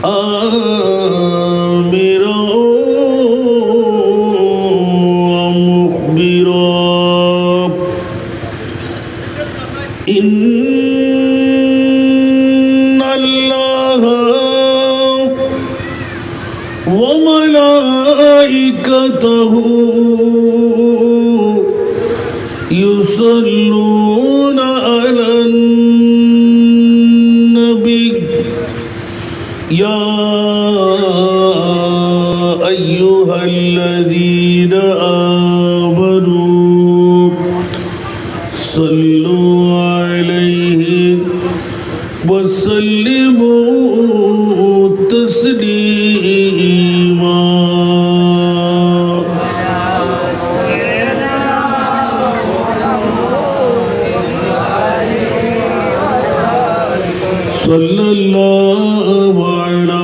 آمرا ومخبرا إن الله وملائكته يصلون على النبي يا أيها الذين آمنوا صلوا عليه وسلموا تسليما صلى الله على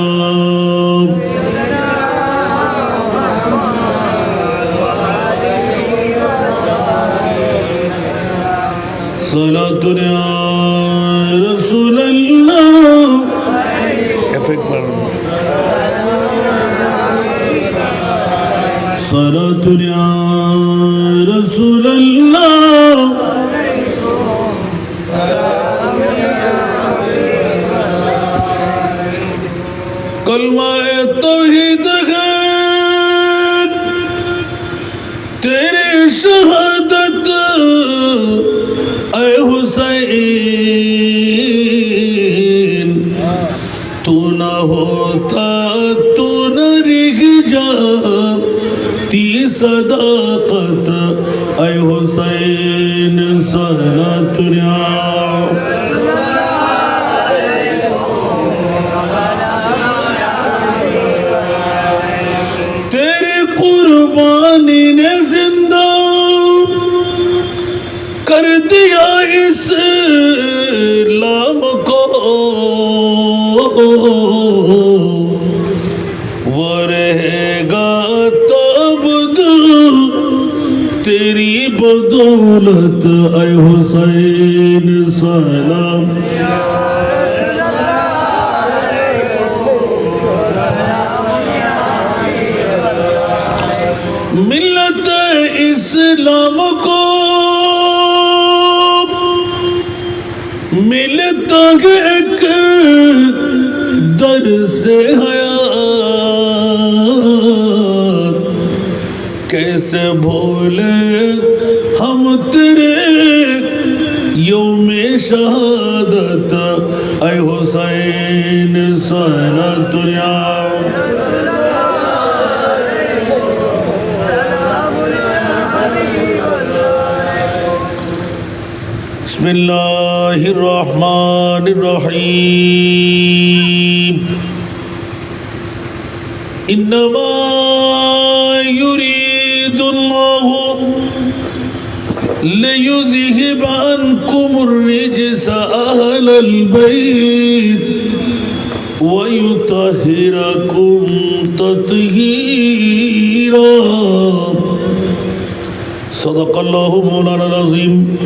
صلاة يا رسول الله صلاة يا رسول الله کلمہ توحید ہے تیری شہادت اے حسین تو نہ ہوتا تو نہ رہ جاتی صداقت اے حسین صلاۃ قربانی نے زندہ کر دیا اسلام کو وہ رہے گا تب تیری بدولت اے حسین سلام ملت اسلام کو ملتا ہے ایک در سے حیات کیسے بھولے ہم تیرے یوم شہادت اے حسین صلاۃ بسم اللہ الرحمن الرحیم انما يريد الله ليذهب عنكم الرجس اهل البيت ويطهركم تطهيرا صدق الله مولانا العظيم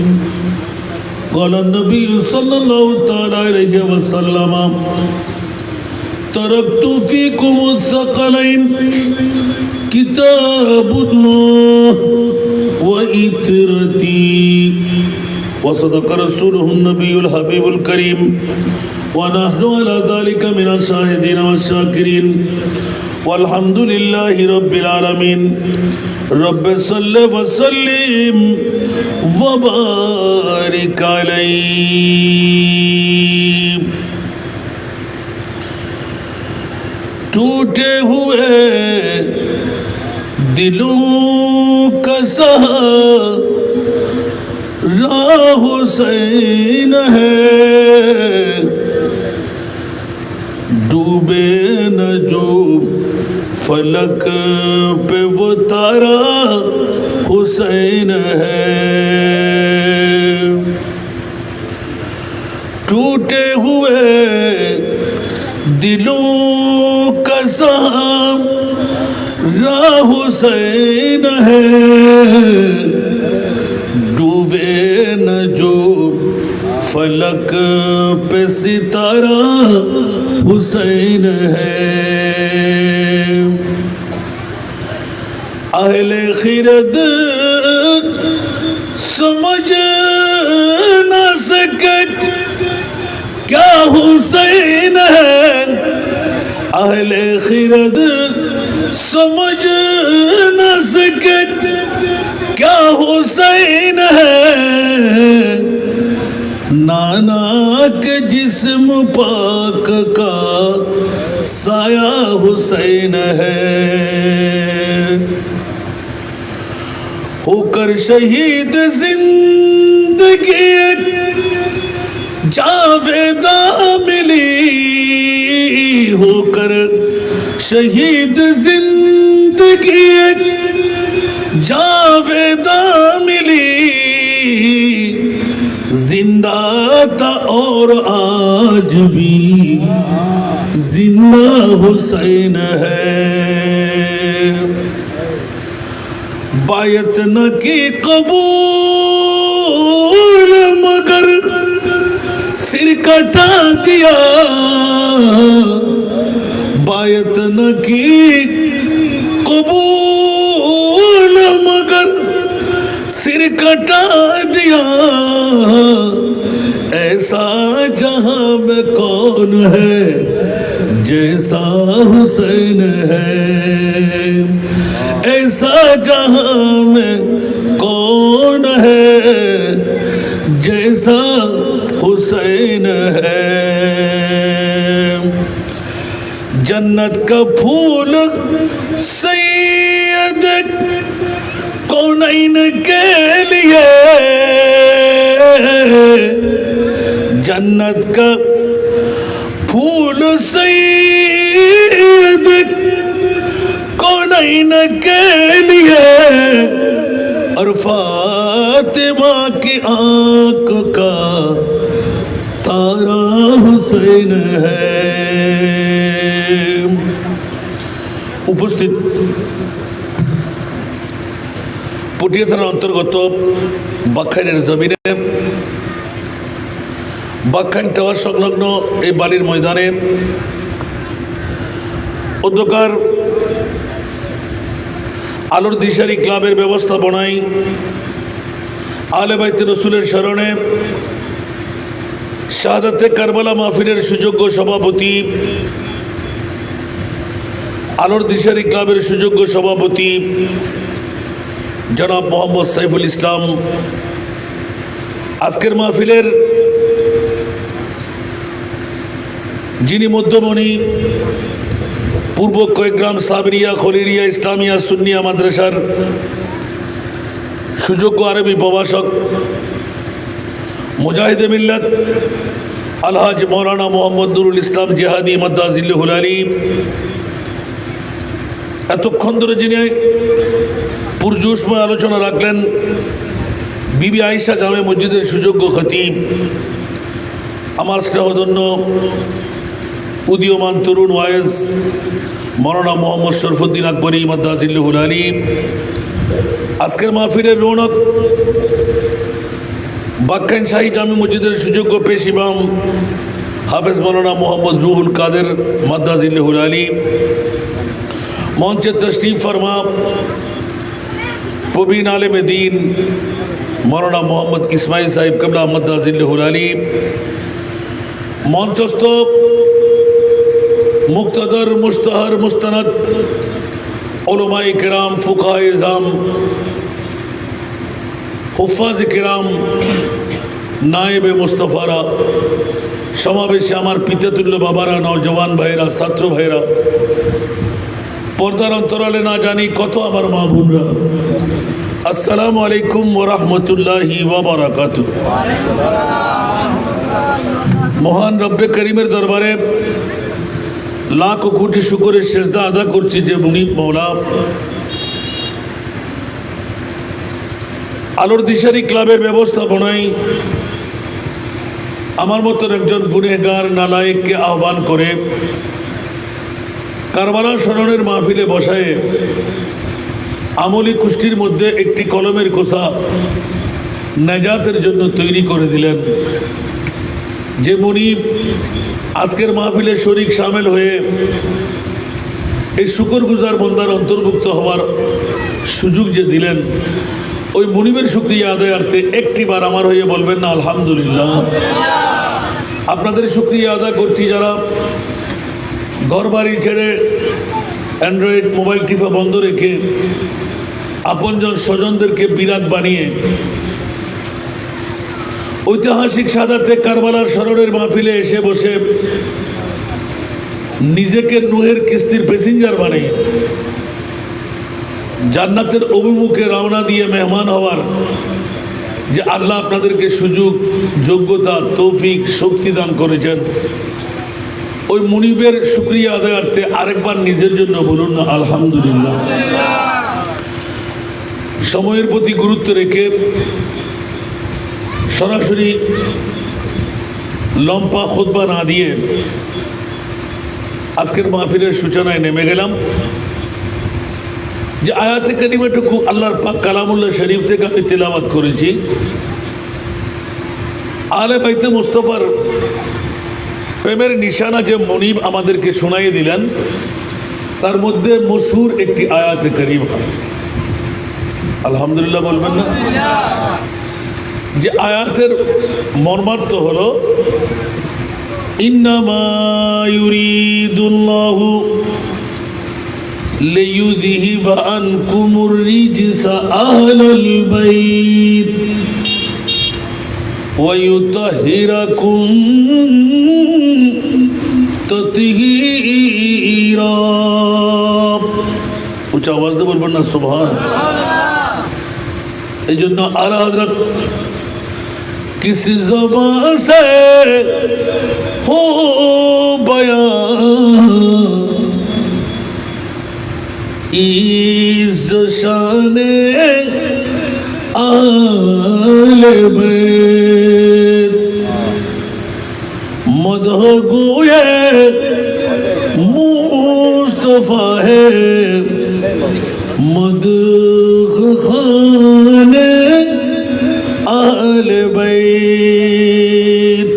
قال النبي صلى الله تعالى عليه وسلم تركت فيكم الثقلين كتاب الله وإترتي وصدق رسوله النبي الحبيب الكريم ونحن على ذلك من الشاهدين والشاكرين والحمد لله رب العالمين رب صل وسلم وبارك علیہ ٹوٹے ہوئے دلوں کا سہارا حسین ہے ڈوبے نہ جو فلک پہ وہ تارا حسین ہے ٹوٹے ہوئے دلوں کا سہارا حسین ہے ڈوبے نہ جو फलक पे सितारा हुसैन है। अहले खिरद समझ न सके क्या हुसैन है। अहले खिरद समझ न सके क्या हुसैन है। नाना के जिस्म पाक का साया हुसैन है। होकर शहीद जिंदगी जावेदा मिली। होकर शहीद जिंदगी जावेदा मिली। जिंदा था और आज भी जिंदा हुसैन है। बायत न की कबूल मगर सिर कटा दिया। बायत न की कबूल मगर सिर कटा दिया। ऐसा जहां में कौन है जैसा हुसैन है। ऐसा जहां में कौन है जैसा हुसैन है। जन्नत का फूल सैयद कौनैन के लिए। जन्नत का फूल सैयद कौनैन के लिए। और फातिमा की आंख का तारा हुसैन है। उपस्थित পুটিয়া থানার অন্তর্গত বাকখাইনের জমিনে বাকখাইন টাওয়ার সংলগ্ন এই বালির ময়দানে অন্ধকার আলোর দিশারি ক্লাবের ব্যবস্থাপনায় আহলে বাইত রাসূলের স্মরণে শাহাদাতে কারবালা মাহফিলের সুযোগ্য সভাপতি, আলোর দিশারি ক্লাবের সুযোগ্য সভাপতি জনাব মোহাম্মদ সাইফুল ইসলাম, আজকের মাহফিলের যিনি মধ্যমণি পূর্ব কয়েকগ্রাম সাবরিয়া খলিরিয়া ইসলামিয়া সুন্নিয়া মাদ্রাসার সুযোগ্য আরবি প্রভাষক মুজাহিদে মিল্লাত আলহাজ মৌলানা মোহাম্মদ নুরুল ইসলাম জিহাদি মাদ্দাজিল্লাহুল আলী, এতক্ষণ ধরে যিনি পুরজোশময় আলোচনা রাখলেন বিবি আয়েশা জামে মসজিদের সুযোগ্য খতিব, আমার স্নেহধন্য উদীয়মান তরুণ ওয়াইজ মৌলানা মোহাম্মদ শরফুদ্দিন আকবরী মাদ্দাজিল্লাহুল আলী, আজকের মাহফিলের রৌনক বাকখাইন শাহী জামে মসজিদের সুযোগ্য পেশ ইমাম হাফেজ মৌলানা মোহাম্মদ রুহুল কাদের মাদ্দাজিল্লাহুল আলী, মঞ্চে তশরিফ ফরমা প্রবীণ আলেমে দ্বীন মৌলানা মোহাম্মদ ইসমাইল সাহেব কিবলা মাদ্দাজিল্লাহুল আলী, মঞ্চস্থ মুক্তদর মুস্তাহার মুস্তানাদ উলামায়ে কেরাম, ফুকাহায়ে ইজআম, হুফাজ কেরাম, নায়েবে মুস্তফারা, সমাবেশে আমার পিতাতুল্য বাবারা, নওজওয়ান ভাইরা, ছাত্র ভাইরা, পর্দার অন্তরালে না জানি কত আমার মা বোনরা, আসসালামু আলাইকুম ওয়া রাহমাতুল্লাহি ওয়া বারাকাতুহু। মহান রব্বে করিমের দরবারে লাখ কোটি শুকরের সেজদা আদা করছি যে মুনিব মওলা আলোর দিশারি ক্লাবের ব্যবস্থাপনায় আমার মতন একজন গুনেহগার নালায়েককে আহ্বান করে কারবালা স্মরণের মাহফিলে বসায় আমলি কুষ্টির মধ্যে একটি কলমের কোষা নাজাতের জন্য তৈরি করে দিলেন। যে মুনিব আজকের মাহফিলে শরীক শামিল হয়ে এই শুকরগুজার বান্দার অন্তর্ভুক্ত হওয়ার সুযোগ যে দিলেন, ওই মুনিবের শুকরিয়া আদায়ার্থে একটিবার আমার হয়ে বলবেন না আলহামদুলিল্লাহ। আপনাদের শুকরিয়া আদায় করছি যারা ঘরবাড়ি ছেড়ে অ্যান্ড্রয়েড মোবাইল টিপা বন্ধ রেখে আপনজন স্বজনদেরকে বিরাট বানিয়ে ঐতিহাসিক সাদাতে কারবালার স্মরণের মাহফিলে এসে বসে নিজেকে নূহের কিস্তির প্যাসেঞ্জার বানিয়ে জান্নাতের অভিমুখে রওনা দিয়ে মেহমান হওয়ার যে আল্লাহ আপনাদেরকে সুযোগ, যোগ্যতা, তৌফিক, শক্তি দান করেছেন, ওই মুনিবের শুকরিয়া আদায়ার্থে আরেকবার নিজের জন্য বলুন না আলহামদুলিল্লাহ। সময়ের প্রতি গুরুত্ব রেখে সরাসরি লম্বা খুতবা না দিয়ে আজকের মাহফিলের সূচনায় নেমে গেলাম। যে আয়াতে কারিমাটুকু আল্লাহর পাক কালামুল্লাহ শরীফ থেকে আমি তেলাওয়াত করেছি, আলে বাইতে মুস্তাফার প্রেমের নিশানা যে মুনিব আমাদেরকে শোনাইয়ে দিলেন, তার মধ্যে মশহুর একটি আয়াতে কারিমা, আলহামদুলিল্লাহ বলবেন না? যে আয়াতের মর্মার্থ হলো ইন্নামা ইউরিদুল্লাহু লিইয়ুযহিবা আনকুমুর রিজসা আহলাল বাইত ওয়া ইউতাহহিরাকুম তাতহীরা। উচ্চ আওয়াজ দিয়ে বলবেন না সুবহানাল্লাহ। এই জন্য আলা হযরত किस ज़बान से हो बयान इस शाने आले बैत मदह गोए मुस्तफा है मदह खाने आले बैत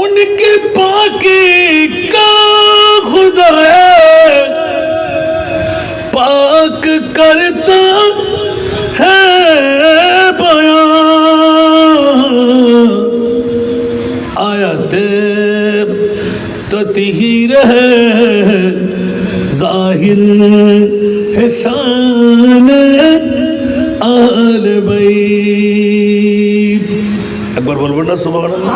उनके पाकी का खुदा है पाक करता है बयान आयते ततीर है जाहिर है शान आले बैत। একবার বলবেন না সুবহানাল্লাহ।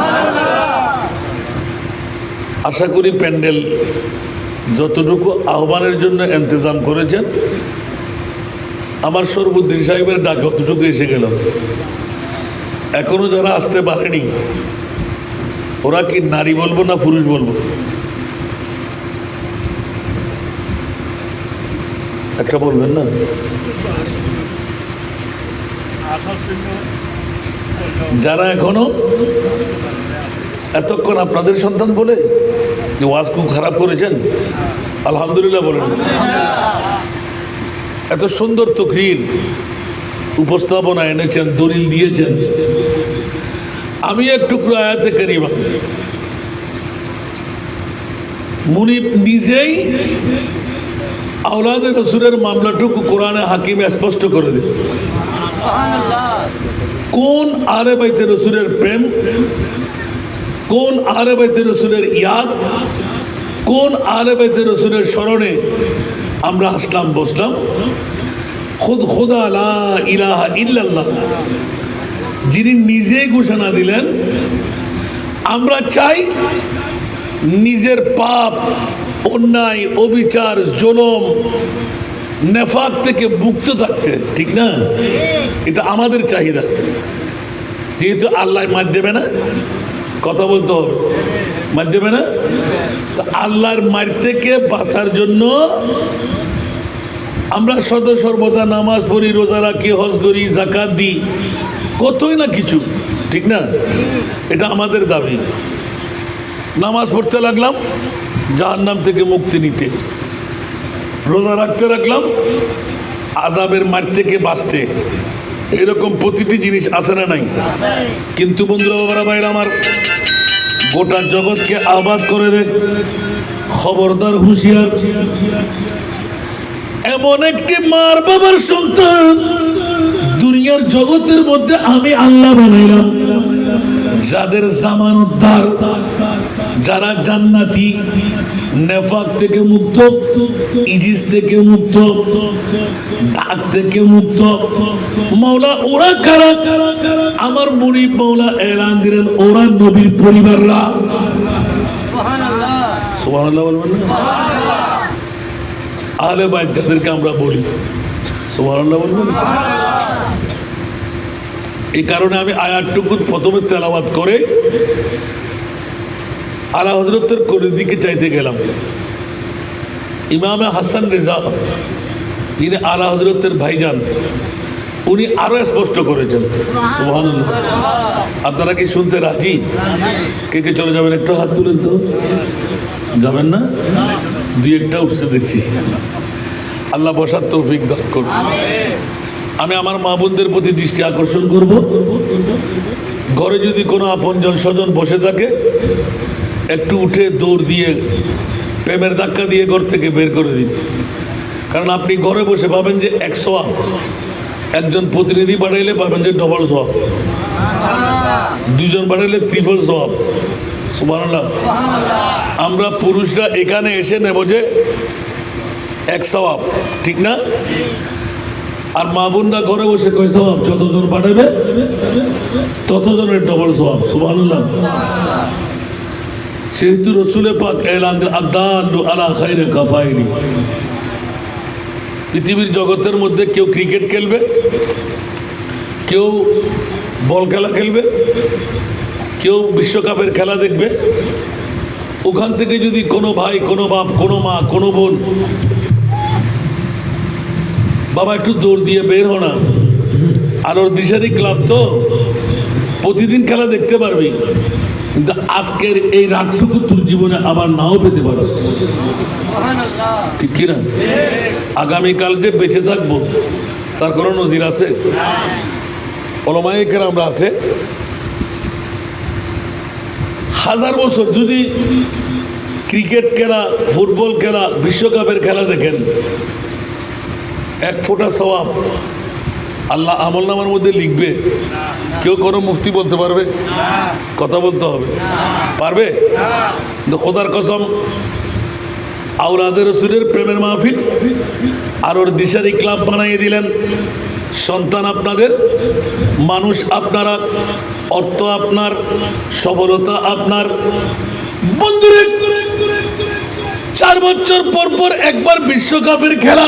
আশা করি প্যান্ডেল যতটুকু আহ্বানের জন্য ইন্তজাম করেছেন, আমার সরবুদ্দিন সাহেবের ডাক অতটুকু এসে গেল। এখনো যারা আসতে পারেনি, ওরা কি নারী বলবো না পুরুষ বলবো? একটা বলবেন না? যারা এখনো এতক্ষণ আপনাদের সন্তান বলে যে ওয়াজ খুব খারাপ করেছেন, আলহামদুলিল্লাহ বলেন। এত সুন্দর তকরীর উপস্থাপনা এনেছেন, দলিল দিয়েছেন। আমি একটু আয়াতে কারিমা মুনিব নিজেই আওলাদে রাসূলের মামলাটুকু কোরআনে হাকিমে স্পষ্ট করে দিল। কোন আহলে বাইতে রাসূলের প্রেম, কোন আহলে বাইতে রাসূলের ইয়াদ, কোন আহলে বাইতে রাসূলের স্মরণে আমরা আসলাম বসলাম। খুদ খুদা লা ইলাহা ইল্লাল্লাহ যিনি নিজেই ঘোষণা দিলেন, আমরা চাই নিজের পাপ, অন্যায়, অবিচার, জুলুম, নেফাক থেকে মুক্ত থাকতে, ঠিক না? এটা আমাদের চাহিদা। যেহেতু আল্লাহ মার দেবে না, কথা বলতে হবে, মার দেবে না, তো আল্লাহর মার থেকে বাঁচার জন্য আমরা সদা সর্বদা নামাজ পড়ি, রোজা রাখি, হজ করি, যাকাত দিই, কতই না কিছু, ঠিক না? এটা আমাদের দাবি। নামাজ পড়তে লাগলাম জাহান্নাম থেকে মুক্তি নিতে, রোজা রাখতে রাখলাম আযাবের মার থেকে বাঁচতে, এরকম প্রতিটি জিনিস আছে না নাই? কিন্তু বন্ধুরা, বাবারা, ভাইরা আমার, গোটা জগৎকে আবাদ করে দেয়। খবরদার, হুঁশিয়ার, এমন একটি মার বাবার সন্তান দুনিয়ার জগতের মধ্যে আমি আল্লাহ বানাইলাম, যাদের জামানতদার, যারা জান্নাতি, নেফাক থেকে মুক্ত, ইজিস থেকে মুক্ত, দাগ থেকে মুক্ত। মাওলা ওরা কারা? আমার মুরিদ মাওলা এলান দিলেন, ওরা নবীর পরিবাররা। সুবহানাল্লাহ বলবেন না? আহলে বাইত যাদেরকে আমরা বলি, সুবহানাল্লাহ বলবেন। এই কারণে আমি আয়াতটুকু প্রথমে তেলাওয়াত করে আলা হযরতের কোলের দিকে চাইতে গেলাম। ইমামে হাসান রেজা, যিনি আলা হযরতের ভাইজান, উনি আরো স্পষ্ট করেছেন। সুবহানাল্লাহ। আপনারা কি শুনতে রাজি? কে কে চলে যাবেন? একটু হাত তুলেন তো। যাবেন না? দুই একটা উঠছে দেখছি। আল্লাহ বসার তৌফিক দান করুন। আমি আমার মা বোনদের প্রতি দৃষ্টি আকর্ষণ করব, ঘরে যদি কোনো আপনজন স্বজন বসে থাকে, একটু উঠে দৌড় দিয়ে প্রেমের ধাক্কা দিয়ে ঘর থেকে বের করে দিন। কারণ আপনি ঘরে বসে পাবেন যে 100, একজন প্রতিনিধি পাঠাইলে পাবেন যে ডবল সওয়াব, দুইজন পাঠাইলে ট্রিপল সওয়াব। সুবহানাল্লাহ। আমরা পুরুষরা এখানে এসে নেব যে 1 সওয়াব, ঠিক না? আর মা বোনরা ঘরে বসে কয় সওয়াব, যতজন পাঠাবে ততজনের ডবল সওয়াব। সুবহানাল্লাহ। সেহেতু রসুলে পাক এলান আদাল্লু আলা খায়রি কাফাইলি। পৃথিবীর জগতের মধ্যে কেউ ক্রিকেট খেলবে, কেউ বল খেলা খেলবে, কেউ বিশ্বকাপের খেলা দেখবে। ওখান থেকে যদি কোনো ভাই, কোনো বাপ, কোনো মা, কোনো বোন, বাবা একটু দৌড় দিয়ে বের হো না, আলোর দিশারি ক্লাব তো প্রতিদিন খেলা দেখতে পারবি, কিন্তু আজকের এই রাতটুকু তোর জীবনে আবার নাও পেতে পারো, ঠিক কিনা? আগামীকাল যে বেঁচে থাকবো তার কোনো নজির আছে? ওলামায়ে কেরামরা আছে, 1000 বছর যদি ক্রিকেট খেলা, ফুটবল খেলা, বিশ্বকাপের খেলা দেখেন, 1 ফোঁটা সওয়াব আল্লাহ আমলনামার মধ্যে লিখবে? কেউ কোনো মুফতি বলতে পারবে? কথা বলতে হবে, পারবে? খোদার কসম, আওলাদে রসুলের প্রেমের মাহফিল আর ওর দিশারি ক্লাব বানিয়ে দিলেন। সন্তান আপনাদের, মানুষ আপনারা, অর্থ আপনার, সফলতা আপনার। বন্ধুরে, 4 বছর পর পর একবার বিশ্বকাপের খেলা,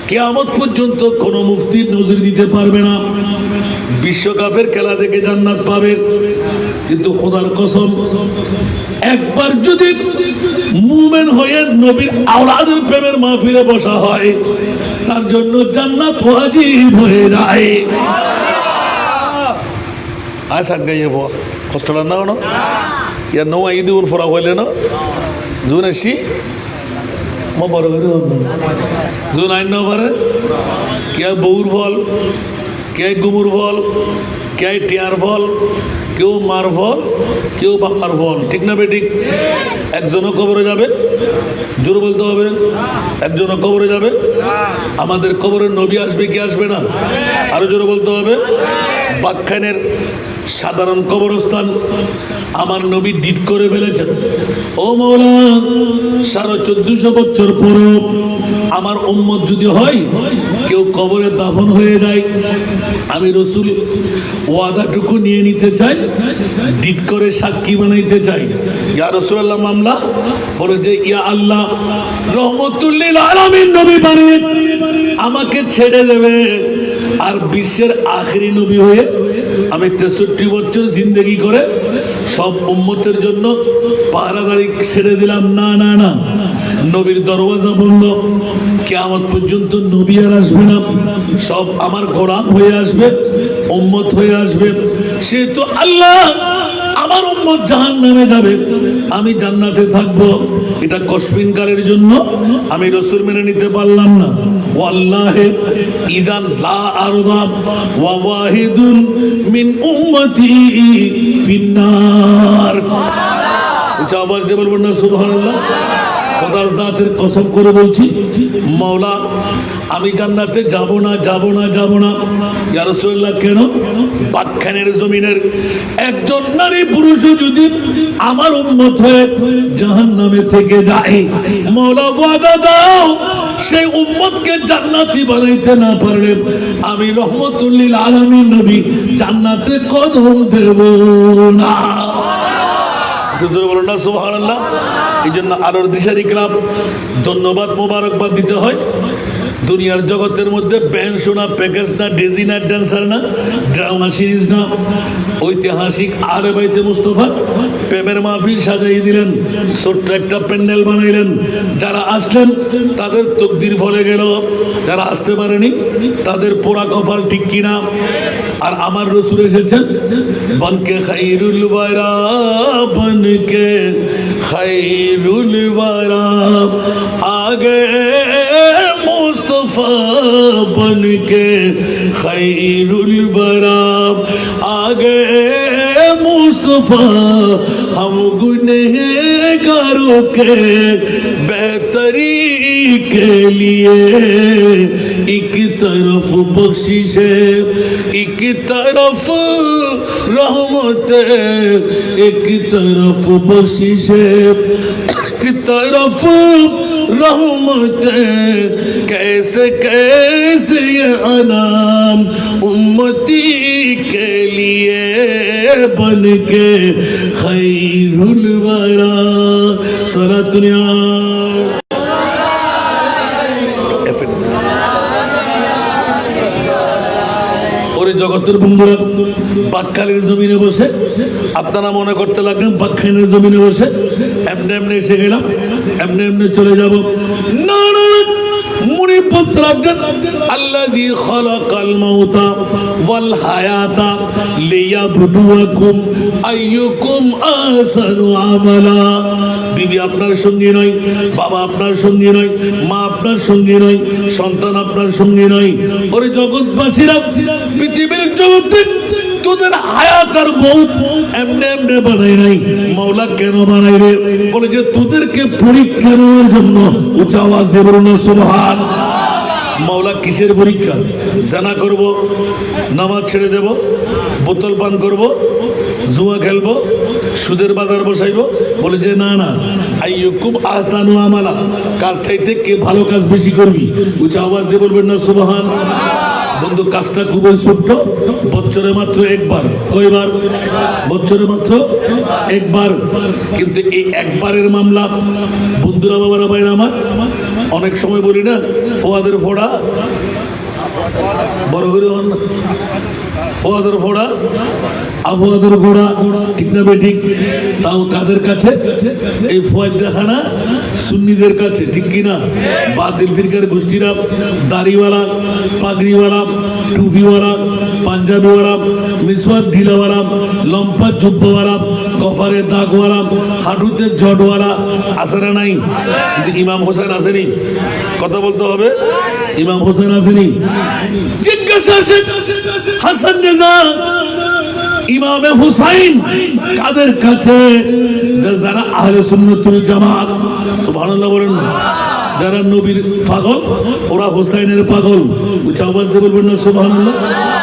কিয়ামত পর্যন্ত কোনো মুফতি নজর দিতে পারবে না। বিশ্বকাপের খেলা থেকে জান্নাত পাবে, কিন্তু খোদার কসম, একবার যদি মুমিন হয়ে নবীর আওলাদের প্রেমের মাহফিলে বসা হয়, তার জন্য জান্নাত ওয়াজিব হয়ে যায়। আয় সাত গাইয়ে কষ্ট না হনো ইয়া নো ঈদ উল ফরা হইলে না জুন আসি মো বড় করে জুন আইন না পারে কে বউর ফল, কে গুমুর ফল, কে টিয়ার ফল, কেউ মার ফল, কেউ বাবার ফল, ঠিক না বেঠিক? একজনও কবরে যাবে, জোরে বলতে হবে, একজনও কবরে যাবে। আমাদের কবরে নবী আসবে কি আসবে না? আরো জোরে বলতে হবে। বাকখানের সাধারণ কবরস্থান আমার নবী ডিট করে ফেলেছেন। ও মওলা, 1450 বছর পরে আমার উম্মত যদি হয় কেউ কবরে দাফন হয়ে যায়, আমি রসুল ওয়াদাটুকু নিয়ে নিতে চাই, ডিট করে সাক্ষী বানাইতে চাই। ইয়া রাসূলুল্লাহ, মামলা বলে যে ইয়া আল্লাহ, রহমতুল লিল আলামিন নবী বানিয়ে আমাকে ছেড়ে দেবে, আর বিশ্বের আখেরি নবী হয়ে আমি 63 বছর জিন্দেগি করে সব উম্মতের জন্য পাহারাদারি ছেড়ে দিলাম। না না না, নবীর দরওয়াজা বন্ধ, কিয়ামত পর্যন্ত নবী আর আসবে না, সব আমার গোলাম হয়ে আসবে, উম্মত হয়ে আসবে। সেহেতু আল্লাহ আমার উম্মত জাহান্নামে যাবে, আমি জান্নাতে থাকবো। এটা কসমিন কালের জন্য আমি রাসূল মেনে নিতে পারলাম না। ওয়াল্লাহি ইদান লা আরদা ওয়া ওয়াহিদুন মিন উম্মতি ফিন্নার। উচ্চ আওয়াজ দিয়ে বলবেন না সুবহানাল্লাহ। খোদার জাতের কসম করে বলছি, মাওলা আমি জান্নাতে যাব না, যাব না, যাব না। ইয়া রাসূলুল্লাহ কেন? পাকখানের জমিনের একজন নারী পুরুষও যদি আমার উম্মত হয়ে জাহান্নামে থেকে যায়, মাওলা ওয়াদা দাও সেই উম্মতকে জান্নাতি বানাইতে না পারলে আমি রহমতুল লিল আলামিন নবী জান্নাতে কদম দেব না। বলুন না সুবহানাল্লাহ। এই জন্য আলোর দিশারি ক্লাব ধন্যবাদ মোবারকবাদ দিতে হয়। দুনিয়ার জগতের মধ্যে ব্যান্ড শোনা, প্যাকেজ না, ডিজিনার ড্যান্সার না, ড্রামা সিরিজ না, ঐতিহাসিক আহলে বাইতে মুস্তাফা প্রেমের মাহফিল সাজাই দিলেন, ছোট্ট একটা প্যান্ডেল বানাইলেন। যারা আসলেন তাদের তকদির ফলে গেল, যারা আসতে পারেনি তাদের পোড়া কপাল, ঠিক কিনা? আর আমার রাসূল এসেছেন বনকে খাইরুল ওয়ারা, বনকে খাইরুল ওয়ারা, আগে मुस्तफा बन के खैरुल बरा, आगे मुस्तफा हम गुनहगारों के बेहतरी के लिए। एक तरफ बख्शिश है, एक तरफ रहमत है, एक तरफ बख्शिश है, एक तरफ रहमत है। कैसे कैसे ये अनाम उम्मती के लिए बन के खैरुल वरा। सलातुनिया জগতের বন্ধুরা, পাকখানের জমিনে বসে আপনারা মনে করতে লাগলেন পাকখানের জমিনে বসে এমনি এমনি এসে গেলাম, এমনি এমনি চলে যাব। না না, মনে পড়তে লাগলেন আল্লাযী খালাকাল মাউতা ওয়াল হায়াতা লিয়াবলুয়াকুম আইয়ুকুম আহসানু আমালা। বিবি আপনার সঙ্গী নয়, বাবা আপনার সঙ্গী নয়, মা আপনার সঙ্গী নয়, সন্তান আপনার সঙ্গী নয়। ওরে জগৎবাসীরা, পৃথিবীর জগতে তোদের হায়াত আর মউত এমনি এমনি বানাই নাই। মাওলা কেন বানাই রে? বলে যে তোদেরকে পরীক্ষা নেওয়ার জন্য। উচ্চ আওয়াজ দিয়ে বলুন না সুবহান। মাওলা কিসের পরীক্ষা? জানা করব, নামাজ ছেড়ে দেব, বোতল পান করব, জুয়া খেলবো, সুদের বাজার বসাইবো? বলে যে না না, আইয়ুকুম আহসানু আমালা, কার চাইতে কে ভালো কাজ বেশি করবি। উচ্চ আওয়াজ দিয়ে বলবেন না সুবহান। বন্ধু, কাজটা খুবই ছোট্ট, বছরে মাত্র একবার। কয়বার? বছরে মাত্র একবার। কিন্তু এই একবারের মামলা বন্ধুরা, বাবারা, ভাইরা আমার, অনেক সময় বলি না ফোয়াদের ফোড়া, বড় করে ফোয়াদের ফোড়া, আবহাওয়াদের ঘোড়া, ঠিক না বেঠিক? তাও কাদের কাছে? এই ফোয়াদ দেখা না সুন্নিদের কাছে, ঠিক কিনা? বাতিল ফিরকার গোষ্ঠীরা, দাড়িওয়ালা, পাগড়িওয়ালা, টুপিওয়ালা, পাঞ্জাবিওয়ালা, মিসওয়াক ঢিলাওয়ালা, লম্পা জুব্বাওয়ালা, কপারে দাগওয়ালা, হাঁটুতে জটওয়ালা আছে না নাই? কিন্তু ইমাম হোসেন আসেনি। কথা বলতে হবে, ইমাম হোসেন আসেনি। জিজ্ঞাসা হাসান রেজা, ইমামে হুসাইন কাদের কাছে? যারা আহলে সুন্নাতুল জামাত। সুবহানাল্লাহ বলেন। যারা নবীর পাগল, ওরা হুসাইনের পাগল। উচ্চ আওয়াজ দিয়ে বলবেন না সুবহানাল্লাহ।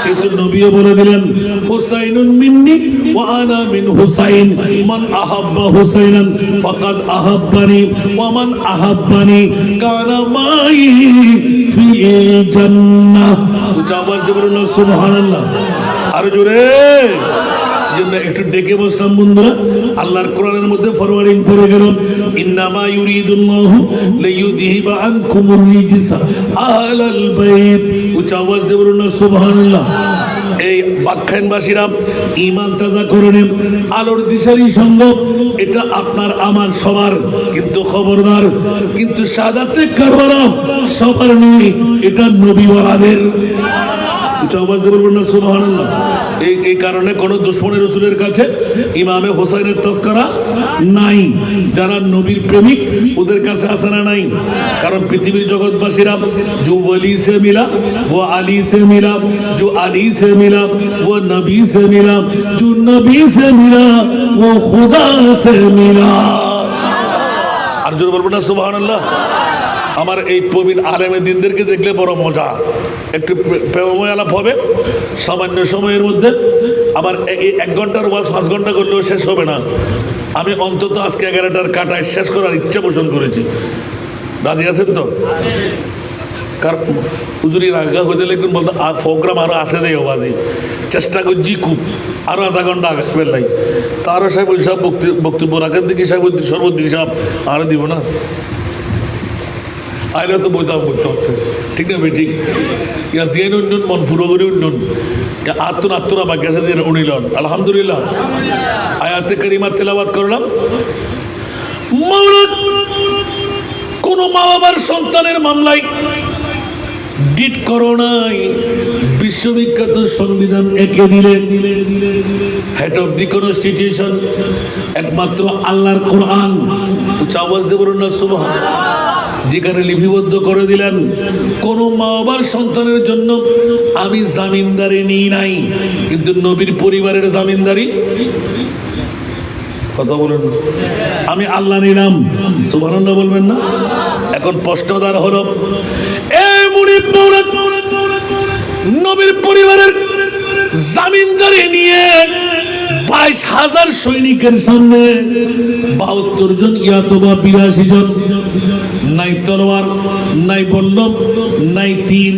সেই তো নবীও বলে দিলেন, হুসাইনুন মিন্নি ওয়া আনা মিন হুসাইন, মান আহাব্বা হুসাইনান ফাকাদ আহাব্বানি ওয়া মান আহাব্বানি কানা মাই ফিল জান্নাহ। উচ্চ আওয়াজ দিয়ে বলবেন না সুবহানাল্লাহ। আর জোরে জন্য একটু ডেকে বসলাম বন্ধুরা। আল্লাহর কোরআনের মধ্যে ফরওয়ার্ডিং করে গেল, ইন্নামা ইউরিদুল্লাহু লিইউযহিবা আনকুমুর রিজসা আহলাল বাইত। উচ্চ আওয়াজ দিয়ে বলুন না সুবহানাল্লাহ। এই পাকখানবাসীরা ঈমান তাজা করে নেন। আলোর দিশারি সঙ্গ এটা আপনার আমার সবার, কিন্তু খবরদার, কিন্তু শাহাদাতে কারবালা সবার নয়, এটা নবীওয়ালাদের। উচ্চ আওয়াজ দিয়ে বলুন না সুবহানাল্লাহ। এই কারণে কোনো দুশমনে রসুলের কাছে ইমামে হোসাইনের তস্করা নাই। যারা নবীর প্রেমিক ওদের কাছে আসে না নাই, কারণ পৃথিবীর জগৎবাসীরা जो वली से मिला वो अली से मिला, जो अली से मिला वो नबी से मिला, जो नबी से मिला वो खुदा से मिला। আর জোরে বলবেন না সুবহানাল্লাহ। আমার এই প্রবীণ আলেমে দিনদেরকে দেখলে বড় মজা, একটু প্রেমময় আলাপ হবে সামান্য সময়ের মধ্যে। আবার এই 1 ঘন্টার ওয়াজ 5 ঘন্টা করলেও শেষ হবে না। আমি অন্তত আজকে 11টার কাটায় শেষ করার ইচ্ছা পোষণ করেছি। রাজি আছেন তো? কারণ হুজুরি রাগা হয়ে গেলে একদিন বলতো প্রোগ্রাম আরও আসে দেয় বাজি, চেষ্টা করছি খুব আরও আধা ঘন্টা আগে বেলাই। তারও সাহেব সব বক্তব্য রাখেন দেখি সাহেব সর্বদিন সাহেব আরও দিব না, আইলে তো বইতে পারতে। ঠিক না ভাই? ঠিক ইয়াসিয়ান উন্নয়ন মন ফুরোগরি উন্নয়ন আত্মন আত্মরা বাকি আছে দিয়ে উনিলন আলহামদুলিল্লাহ। আয়াতে কারিমা তেলাওয়াত করলাম। কোন মা বাবার সন্তানের মামলায় ডিট করো নাই, বিশ্ববিখ্যাত সংবিধান একে দিলে হেড অফ দি কনস্টিটিউশন একমাত্র আল্লাহর কোরআন, আওয়াজ দেব না সুবহানাল্লাহ, যেখানে লিপিবদ্ধ করে দিলেন কোন মা বাবার সন্তানের জন্য আমি জামিনদারি নিই নাই, কিন্তু নবীর পরিবারের জামিনদারি কথা বলেন আমি আল্লাহ নিলাম। সুবহানাল্লাহ বলবেন না? এখন প্রশ্নদার হলো এই মুনিব নবীর পরিবারের জামিনদারি নিয়ে 22,000 সৈনিকের সামনে 72 জন ইয়াতবা 82 জন, নাই তলোয়ার, নাই বল্লম, নাই তীর,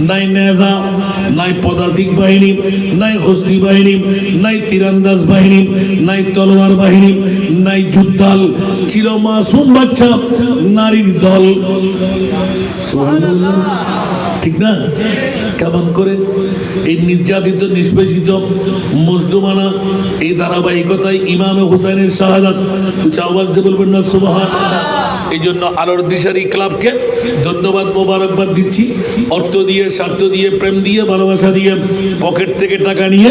নাই নেজা, নাই পদাতিক বাহিনী, নাই হস্তি বাহিনী, নাই তীরান্দাজ বাহিনী, নাই তলোয়ার বাহিনী, নাই যুদ্ধাল, ছিল মাসুম বাচ্চা নারীর দল। সুবহানাল্লাহ। ঠিক না? কেমন করে এই নির্যাতিত নিষ্পেষিত মজলুমানা এই ধারাবাহিকতায় ইমামে হুসাইনের শাহাদাত আওয়াজ দিয়ে বলবেন না সুবহানাল্লাহ। এই জন্য আলোর দিশারি ক্লাবকে ধন্যবাদ মোবারকবাদ দিচ্ছি। অর্থ দিয়ে, স্বার্থ দিয়ে, প্রেম দিয়ে, ভালোবাসা দিয়ে, পকেট থেকে টাকা নিয়ে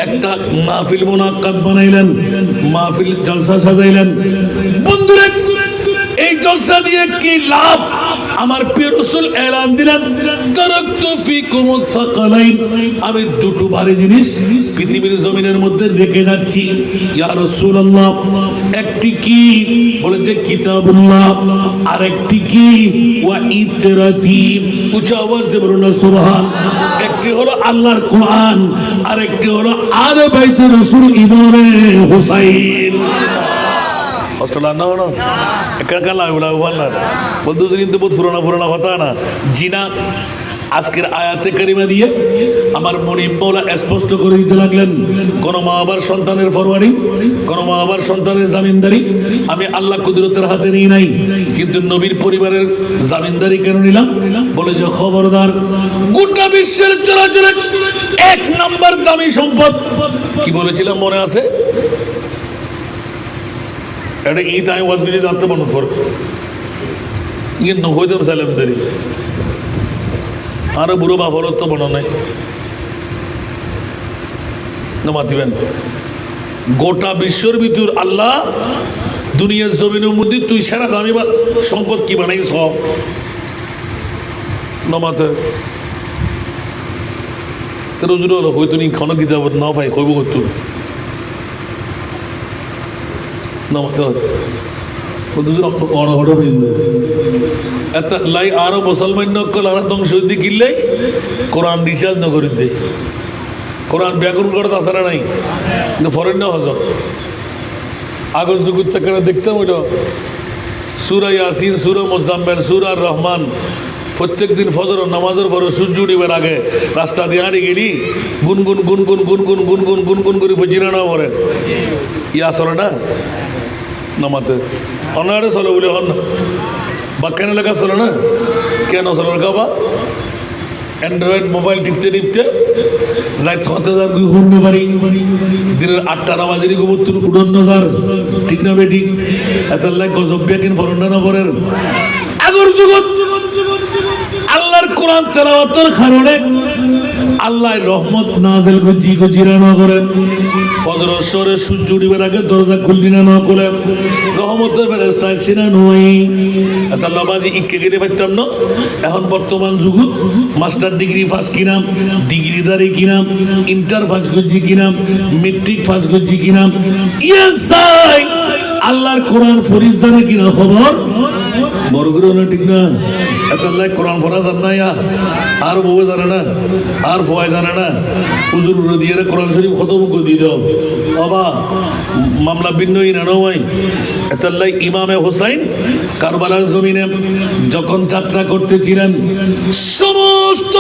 একটা মাহফিল মুনাক্কাদ বানাইলেন, মাহফিল জলসা সাজাইলেন। বন্ধুরা এই জলসা দিয়ে কি লাভ? আমার প্রিয় রাসূল এলান দিলেন তারাকতু ফিকুমুস সাকালাইন, আমি দুটো ভারী জিনিস পৃথিবীর জমিনের মধ্যে রেখে যাচ্ছি। ইয়া রাসূলুল্লাহ, একটি কি? বলে যে কিতাবুল্লাহ, আর একটি কি? ওয়া ইতরাতি। উচ্চ আওয়াজ দিয়ে বলুন না সুবহান। একটি হলো আল্লাহর কোরআন, আর একটি হলো আলে বাইতে রাসূল ইমামে হুসাইন। কিন্তু বহুত পুরোনো কথা না জিনা। আজকের আয়াতে কারিমা দিয়ে আমার মনিব মওলা স্পষ্ট করে দিতে লাগলেন কোন মা বাবার সন্তানের ফরওয়ারি, কোন মা বাবার সন্তানের জামিনদারি আমি আল্লাহ কুদরতের হাতে নিই নাই, কিন্তু নবীর পরিবারের জামিনদারি কেন নিলাম? বলে যে খবরদার, গোটা বিশ্বের চরাচরে 1 নম্বর দামি সম্পদ কি বলেছিলাম মনে আছে? এটা ঈদ আমি ওয়াজ করে জানতে মনে ফর ইয়ে নহইতাম সালামদারি আরো বুড়ো বাফলত তো মনে নাই না মাতিবেন। গোটা বিশ্বর ভিতর আল্লাহ দুনিয়ার জমিনের মধ্যে তুই সারা দামি সম্পদ কি বানাই সব নমাতে রোজুর হলো হয়তো নি খানো কি যাব না ভাই কইব করতো আরো মুসলমান নকল আর ধ্বংস কিনলে কোরআন রিচার্জ নগরী দে কোরআন ব্যাকরণ করে তাছাড়া নাই, কিন্তু ফরেন না হজ আগস্ট যুগুর থেকে দেখতাম ওইটা সূরা ইয়াসিন, সূরা মুজাম্মিল, সূরা রহমান। প্রত্যেক দিন ফজর নামাজের পরে সূর্য উঠিবার আগে রাস্তা দিয়ে হাঁড়ি গেলি গুনগুন গুনগুন গুনগুন গুনগুন গুনগুন করে ফজিরানো পড়ে ইয়া চলে না নামাতে অনারে চলে বলে হন না বা কেন লেখা চলে না কেন চলে খাবা অ্যান্ড্রয়েড মোবাইল টিপতে টিপতে রাত হতে যার ঘুমতে পারি দিনের 8টা নামাজের ঘুমোর উড়ন নজার ঠিক না বেটি এত লাগ গজব কিন ফরন্ডা নগরের আগর যুগত আল্লাহর কোরআন তেলাওয়াতের কারণে আল্লাহ রহমত নাযিল করছি গজিরা না করেন ফজর সরে সূর্য উঠিবার আগে দরজা খুললি না না করে রহমতের ফেরেশতা সিনা নই এটা লবাজি ইকে গেলে পারতাম না এখন বর্তমান যুগ মাস্টার ডিগ্রি ফার্স্ট কিনাম ডিগ্রিদারি কিনাম ইন্টার ফার্স্ট করছি কিনাম মেট্রিক ফার্স্ট করছি কিনাম ইয়াসাই আল্লাহর কোরআন ফরিজ জানে কিনা খবর বড় করে না ঠিক না এতলাই কোরআন পড়া জান না আর বউ জানে না আর ফয় জানে না হুজুর দিয়ে কোরআন শরীফ খতম করে দিয়ে দাও বাবা মামলা ভিন্নই না নয় এতলাই ইমামে হোসাইন কারবালার জমিনে যখন যাত্রা করতেছিলেন সমস্ত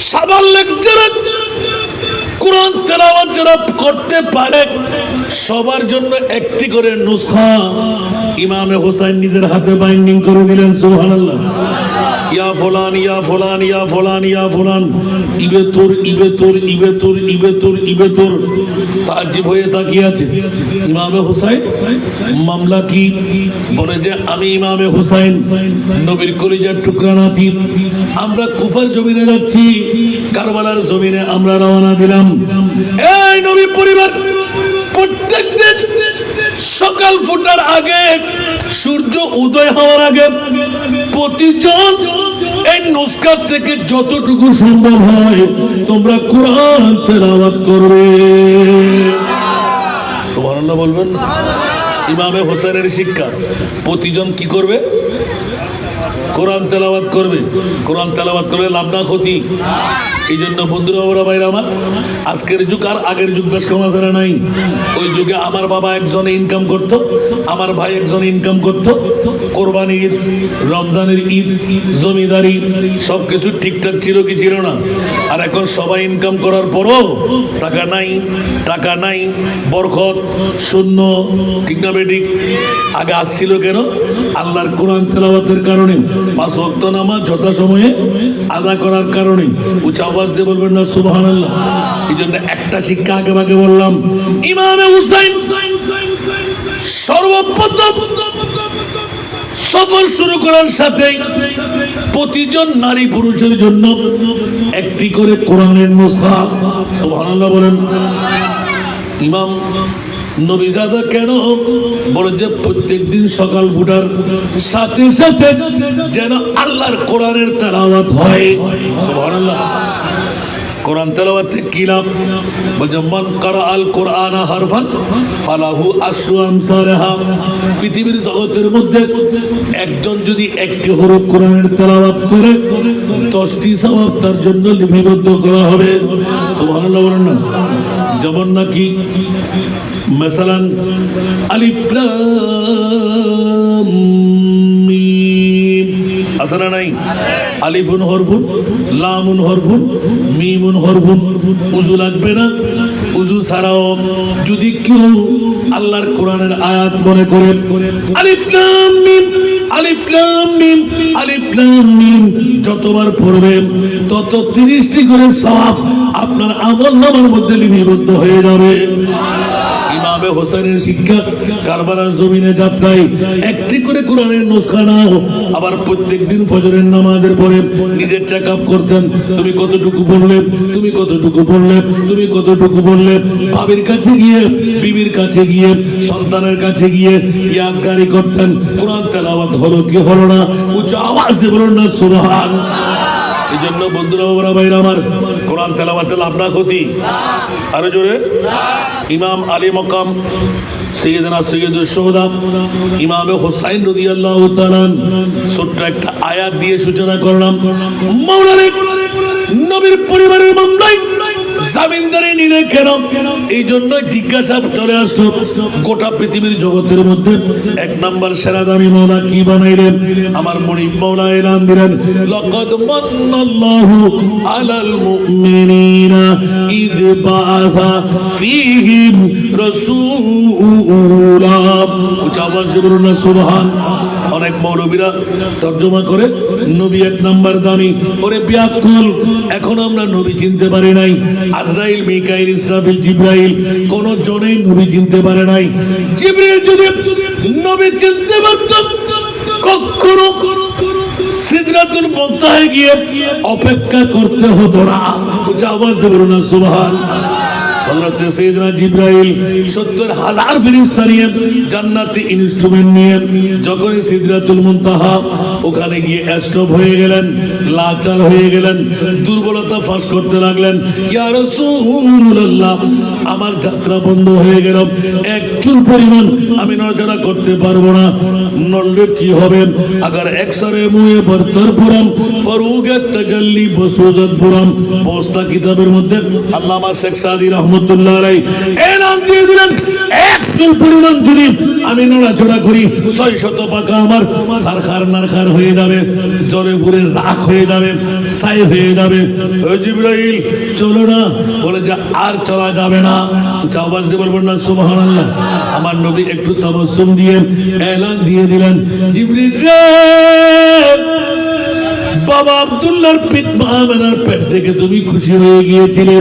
সাবাল্যক যারা কোরআন তেলাওয়াত যারা করতে পারে সবার জন্য একটি করে নুসখা ইমামে হোসেন নিজের হাতে বাইন্ডিং করে দিলেন সুবহানাল্লাহ ইয়া ফুলান ইয়া ফুলান ইয়া ফুলান ইয়া ফুলান ইবেতুর ইবেতুর ইবেতুর ইবেতুর ইবেতুর তাজ্জব হয়ে তাকিয়ে আছে ইমামে হোসেন মামলা কি বলে যে আমি ইমামে হোসেন নবীর কলিজার টুকরা নাতি আমরা কুফার জমিনে যাচ্ছি কারবালার জমিনে আমরা রওনা দিলাম এই নবী পরিবার প্রত্যেকদিন সকাল ফোটার আগে সূর্য উদয় হওয়ার আগে প্রতিজন এই নুসখা থেকে যতটুকু সম্ভব হয় তোমরা কোরআন তেলাওয়াত করবে সুবহানাল্লাহ বলবেন ইমামে হোসেনের শিক্ষা প্রতিজন কি করবে কোরআন তেলাওয়াত করবে কোরআন তেলাওয়াত করলে লাভ না ক্ষতি এই জন্য বন্ধুরা ওরা ভাইরা আমার আজকের যুগ আর আগের যুগ বেশ কম আছে না নাই ওই যুগে আমার বাবা একজনে ইনকাম করত আমার ভাই একজনে ইনকাম করত কোরবানির ঈদ রমজানের ঈদ জমিদারি সবকিছু ঠিকঠাক ছিল কি ছিল না আর এখন সবাই ইনকাম করার পরও টাকা নাই বরকত শূন্য ঠিক না বেঠিক আগে আসছিল কেন আল্লাহর কোরআন তেলাওয়াতের কারণে 5 ওয়াক্ত নামাজ যথাসময়ে আদা করার কারণে উচ্চ আওয়াজ দিয়ে বলবেন না সুবহানাল্লাহ এই জন্য একটা শিক্ষা আগে ভাগে বললাম ইমামে হুসাইন সর্বপ্রথম সফর শুরু করার সাথে প্রতিজন নারী পুরুষের জন্য একটি করে কোরআনের নুসখা সুবহানাল্লাহ বলেন ইমাম নবীজাদা কেন বলে যে প্রত্যেকদিন সকাল ফুটার সাথে সাথে যেন আল্লাহর কোরআনের তেলাওয়াত হয় সুবহানাল্লাহ কোরআন তেলাওয়াতে কি লাভ বলে মান করা আল কোরআন হারফান ফালাহু আশরু আমসালহা পৃথিবীর জগতের মধ্যে একজন যদি একটি হরফ কোরআনের তেলাওয়াত করে 10টি সওয়াব তার জন্য লিপিবদ্ধ করা হবে সুবহানাল্লাহ বলেন না যেমন নাকি মাসালান আলিফ লাম মিম আসনা নাই আলিফুন হরফুন লামুন হরফুন মিমুন হরফুন উযু লাগবে না উযু ছাড়াও যদি কেউ আল্লাহর কোরআনের আয়াত মনে করে আলিফ লাম মিম আলিফ লাম মিম আলিফ লাম মিম যতবার পড়বে তত 30টি করে সওয়াব আপনার আমলনামার মধ্যে লিপিবদ্ধ হয়ে যাবে ইমামে হোসেনের শিক্ষা কারবালার জমিনে যাত্রায় একটি করে কোরআনের নুসখা নাও আবার প্রত্যেকদিন ফজরের নামাজের পরে নিজের চেক আপ করতেন তুমি কতটুকু পড়লে তুমি কতটুকু পড়লে তুমি কতটুকু পড়লে ভাবির কাছে গিয়ে বিবির কাছে গিয়ে সন্তানের কাছে গিয়ে ইয়াদগারি করতেন কোরআন তেলাওয়াত হলো কি হলো না উচ্চ আওয়াজ দিয়ে বলুন না সুবহান এই জন্য বন্ধুরা বাবারা ভাইরা আমার কোরআন তেলাওয়াতে লাভ না ক্ষতি আরো জোরে ইমাম আলী মকাম সৈয়দনা সৈয়দুল শুহাদা ইমামে হোসাইন রাদিয়াল্লাহু তাআলা ছোট্ট একটা আয়াত দিয়ে সূচনা করলাম মাওলানা নবীর পরিবারের মামলায় জামিনদারি নিলে কেন এই জন্য জিজ্ঞাসা চলে আসলো গোটা পৃথিবীর জগতের মধ্যে 1 নাম্বার সেরা দামি মাওলা কি বানাইলেন আমার মনিব মাওলা এলান দিলেন লাকাদ মান্নাল্লাহু আলাল মুমিনিনা ইদ বাআসা ফীহিম রাসূলা উচ্চাবাস বলুন না সুবহান অনেক মৌলবীরা তরজমা করে নবী 1 নাম্বার দামি ওরে বিয়াকুল এখন আমরা নবী চিনতে পারি নাই আজরাইল মিকাইল ইসরাফিল জিবরাইল কোন জনেই নবী চিনতে পারে নাই জিবরাইল যদি নবী চিনতে পারত কখনো সিদরাত সিদরাতুল মুনতাহায় গিয়ে অপেক্ষা করতে হতো না। আওয়াজ দেবেন না সুবহানাল্লাহ। হযরত সাইয়েদনা জিবরাইল ৭০,০০০ ফেরেশতা নিয়ে জান্নাতি ইনস্ট্রুমেন্ট নিয়ে যখনই সিদরাতুল মুনতাহা ওখানে গিয়ে স্টপ হয়ে গেলেন, লাচার হয়ে গেলেন, দুর্বলতা ফাঁস করতে লাগলেন। ইয়া রাসূলুল্লাহ, আমার যাত্রা বন্ধ হয়ে গেল, এক চুল পরিমাণ আমি নড়াচড়া করতে পারবো না। নড়লে কি হবে? আগার একসারে মুয়ে বরতর পুরাম ফরুগে তাজাল্লি বসুজত পুরাম। পোস্তা কিতাবের মধ্যে আল্লামা শেখ সাদি রহমতুল্লাহ আলাইহি এলান দিয়ে দিলেন, এক চুল পরিমাণ যদি আমি নড়াচড়া করি ৬০০ পাকা আমার সারখার নারখার হয়ে যাবে, জলে পুরে রাখ হয়ে যাবে, ছাই হয়ে যাবে। ও জিবরাইল চলো না, বলে যে আর চলা যাবে না। আওয়াজ দিয়ে বলবেন না সুবহানাল্লাহ। আমার নবী একটু তাবাসসুম দিয়ে এলান দিয়ে দিলেন, জিবরিল রে, বাবা আব্দুল্লাহর পেট মা আমেনার পেট থেকে তুমি খুশি হয়ে গিয়েছিলে।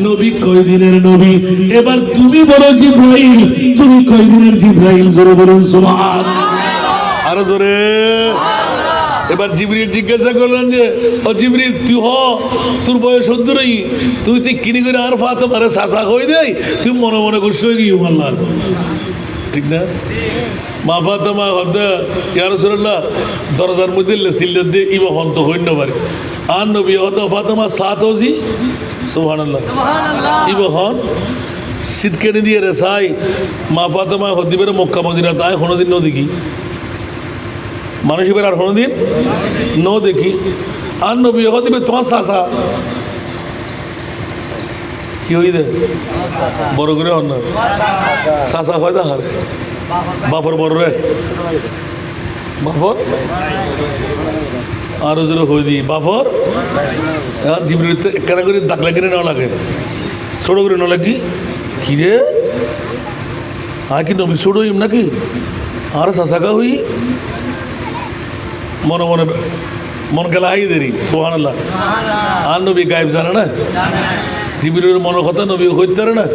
নবী কয়দিনের নবী, এবার তুমি বলো জিবরাইল তুমি কয়দিনের জিবরাইল? জোরে বলুন সুবহানাল্লাহ। আরো জোরে। এবার জিবরিল জিজ্ঞাসা করলেন যে ও জিবরিল তুই তোর বয়স ৭০, তুই তুই কিনি করে আর ফাতেমারে সাসা হয়ে দেয়, তুই মনে মনে করছো কি আল্লাহ, ঠিক না? মা ফাতেমা হদ্দা ইয়া রাসূলুল্লাহ দরজার মধ্যে সিল্লাত দিয়ে ইবা হন্ত হইন পারে। আর নবী হদ্দা ফাতেমা সাত ওজি সুবহানাল্লাহ ইবা হন সিদকেনি দিয়ে রে সাই মা ফাতেমা হদ্দি বেরে মক্কা মদিনা তাই কোনোদিন ন দেখি মানুষ এবার আর কোনোদিন ন দেখি। আর নবী হদ্দিবে তোমার সাসা কি হই দে বড় করে হন না সাসা হয় দা হারে বাফর বড় রে বাফর আরো জোরে হয়ে দি বাফর। জিবরিল কেন করে দাগ লাগে না লাগে ছোট করে না লাগি কি রে আর কি নবী ছোট হইম নাকি আর সাসাকা হই মনে মনে মন গেলা হাই দেরি সুবহানাল্লাহ। আর নবী গায়েব জানে না, জিবরিলের মনের কথা নবী হইতে পারে না।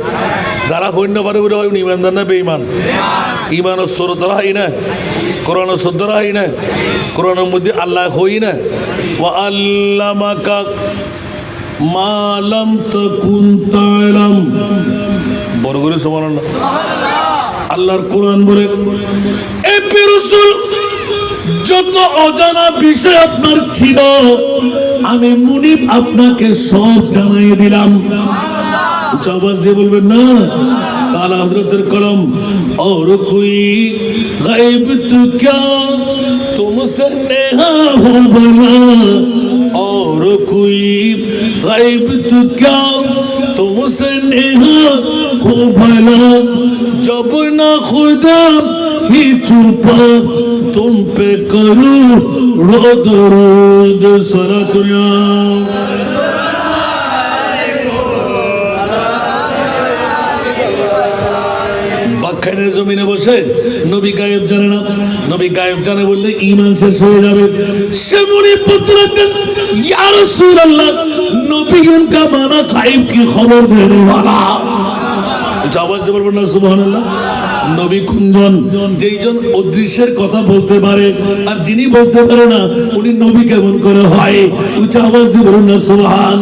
যারা হইন না পারে বলে হয় ইমানদার না বেঈমান? ইমানের সরতরা হয় না, কোরআনের সদ্দরা হয় না, কোরআনের মধ্যে আল্লাহ হই না ওয়া আল্লামাকা মা লাম তাকুন তা'লাম। বড় করে সুবহানাল্লাহ। আল্লাহর কোরআন বলে এ রাসূল যত অজানা বিষয় আপনার ছিল আমি মুনিব আপনাকে সব জানাই দিলাম। আওয়াজ দিয়ে বলবেন না তাআলা হযরতের কলম और कोई गायब तो क्या तुमसे नेहा हो बना और कोई गायब तो क्या तुमसे नेहा हो बना जब ना खुदा ही छुपा तुम पे करूं रोद रोद सलातुया। বাখ্যানের জমিনে বসে নবী গায়েব জানে না, নবী গায়েব জানে বললে ঈমান শেষ হয়ে যাবে। সে মুনি পুত্র ইয়া রাসূলুল্লাহ নবী উনকা মানা গায়েব কি খবর দেনে वाला। আওয়াজ দিয়ে বলবেন না সুবহানাল্লাহ। নবী কোনজন? যেইজন অদৃশ্যের কথা বলতে পারে, আর যিনি বলতে পারে না উনি নবী কেমন করে হয়? উচ্চ আওয়াজ দিয়ে বলুন না সুবহান।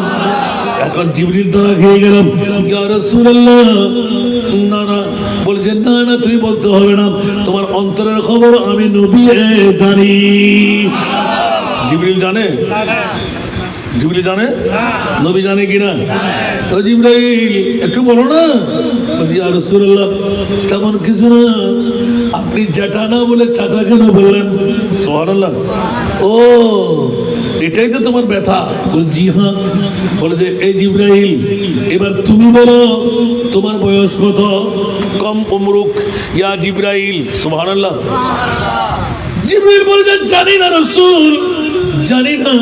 এখন জিবরিল ধরা খেয়ে গেলাম, ইয়া রাসূলুল্লাহ না না, বলছেন না না তুমি বলতে হবে না, তোমার অন্তরের খবর আমি নবী জানি। জিবরিল জানে? জিবরিল জানে? নবী জানে কিনা? ও জিবরাইল একটু বলো না। ইয়া রাসূলুল্লাহ তেমন কিছু না, আপনি জ্যাঠা না বলে চাচা কেন বললেন? সুবহানাল্লাহ। ও এটাই তো তোমার ব্যথা? জি হ্যাঁ। বলে যে এই জিবরাইল এবার তুমি বলো তোমার বয়স কত? কম উমরুক ইয়া জিবরাইল। সুবহানাল্লাহ। জিবরিল বলে যে জানি না রাসূল, জানি না।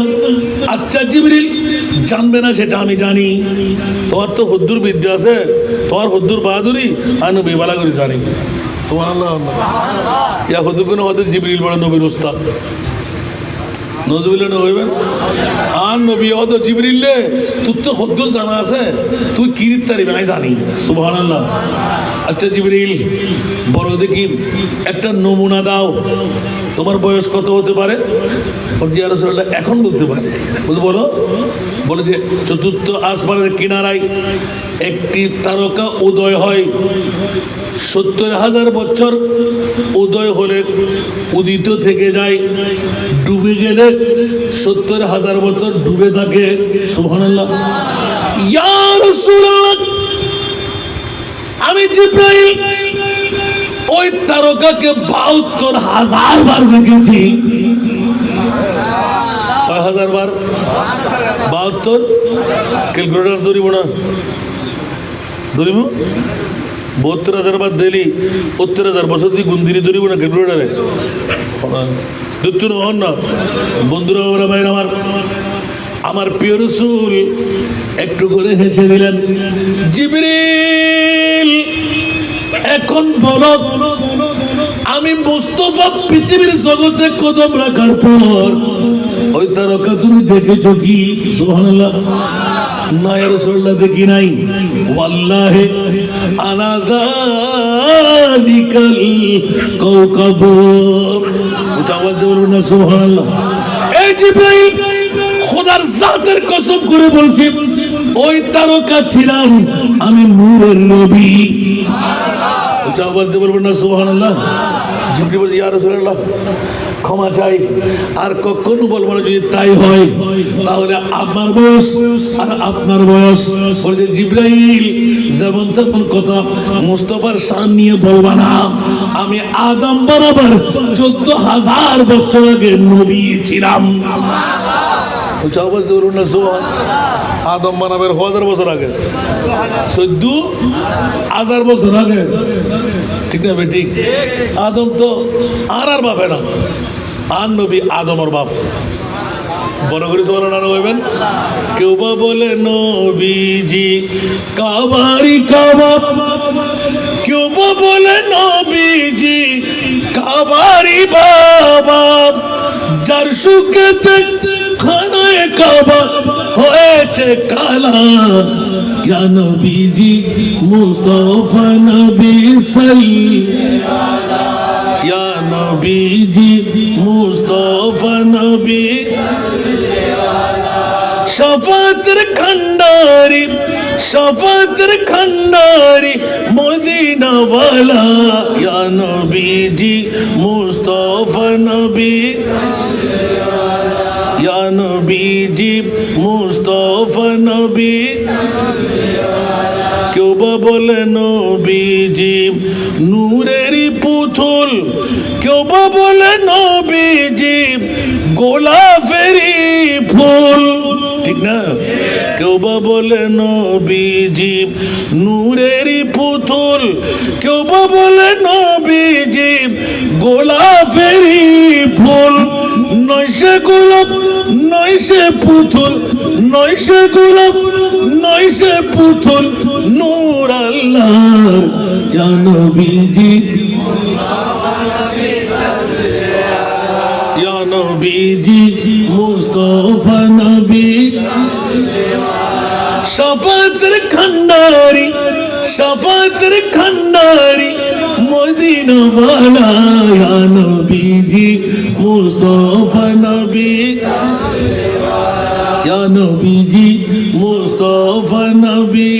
আচ্ছা জিবরিল জানবে না সেটা আমি জানি, তোমার তো হুদ্দুর বিদ্যা আছে, তোমার হুদ্দুর বাহাদুরি আমি বেবালা করে জানি। সুবহানাল্লাহ। ইয়া হুদ্দুর কোনো হয়তো জিবরিল বলে নবীর উস্তাদ নজরুল হইবেন। আর নবী হয়তো জিবরিল রে তোর তো হুদ্দুর জানা আছে, তুই কি তারি আমি জানি। সুবহানাল্লাহ। আচ্ছা জিবরিল বড় দেখি একটা নমুনা দাও, তোমার বয়স কত হতে পারে? বলছি ইয়া রাসূলুল্লাহ এখন বলতে পারে। বলো বলে যে চতুর্থ আসমানের কিনারায় একটি তারকা উদয় হয়, 70,000 বছর উদয় হলে উদিত থেকে যায়, ডুবে গেলে 70,000 বছর ডুবে থাকে। সুবহানাল্লাহ। ইয়া রাসূলুল্লাহ, আমি জিবরাইল ওই তারকাকে 72,000 বার দেখেছি। কয় হাজার বার? 72। ক্যালকুলেটার ধরিব না, ধরিব 72,000 বার দিলি 70,000 বছর দিয়ে গুন্দিরি ধরিব না ক্যালকুলেটারে। হন না বন্ধুরা, ওরা ভাইরা আমার প্রিয় রাসূল একটু করে হেসে দিলেন। জিবরিল, এখন বলো, আমি মুস্তাফা পৃথিবীর জগতে কদম রাখার পর ওই তারকা তুমি দেখেছো কি? সুবহানাল্লাহ। না ইয়া রাসূলুল্লাহ, দেখি নাই। ওয়াল্লাহি আনা যালিকাল কাওকাব। আওয়াজ দিয়ে বলুন না সুবহানাল্লাহ। এই জিবরাইল, খোদার জাতের কসম করে বলছি, ওই তারকা ছিলাম আমি, নূরের নবী। আওয়াজ দিয়ে বলবেন না সুবহানাল্লাহ। জিবরিল বলছে ইয়া রাসূলুল্লাহ ক্ষমা চাই, আর কখনো বলবো না। যদি তাই হয় তাহলে আমার বয়স আর আপনার বয়স। বলছে জিবরাইল, যেমন তেমন কথা মুস্তাফার শান নিয়ে বলবা না। আমি আদম বরাবর 14,000 বছর আগে নবী ছিলাম। আওয়াজ দিয়ে বলুন না সুবহানাল্লাহ। আদম বানাবের 1000 বছর আগে, 14,000 বছর আগে, ঠিক না? ঠিক। আদম তো আর বাপে না, আর নবী আদমর বাপ। বড় করে তো বলেন, আর হইবেন। কেউ বা বলে নবীজি কাবারি কাবা, কেউ বা বলে নবীজি কাবারি বাবা, যার সুখেতে খানায় কাবা হয়েছে কালা। ইয়া নবীজি মুস্তাফা নবী সাল্লাল্লাহু, ইয়া নবীজি মুস্তাফা নবী শাফাতের খণ্ডারি, শাফাতের খণ্ডারি মদিনা ওয়ালা। ইয়া নবীজি মুস্তাফা নবী, ইয়া নবীজি মুস্তাফা নবী। কেউ বা বলে নবীজি নূরেরই পুতুল, কেউ বা বলে নবীজি গোলাপেরই ফুল, ঠিক না? কেউ বা বলে নবীজি নূরেরই পুতুল, কেউ বা বলে নবীজি গোলাপেরই ফুল। নয় সে গোলাপ, নয় সে পুতুল, নয় সে গোলাপ, নয় সে পুতুল, নূর আল্লাহর। ইয়া নবীজি, ইয়া নবীজি মুস্তাফা নবী শাফাতের খণ্ডারি, শাফাতের খণ্ডারি মদিনা ওয়ালা। ইয়া নবীজি মুস্তাফা নবী, ইয়া নবীজি মুস্তাফা নবী।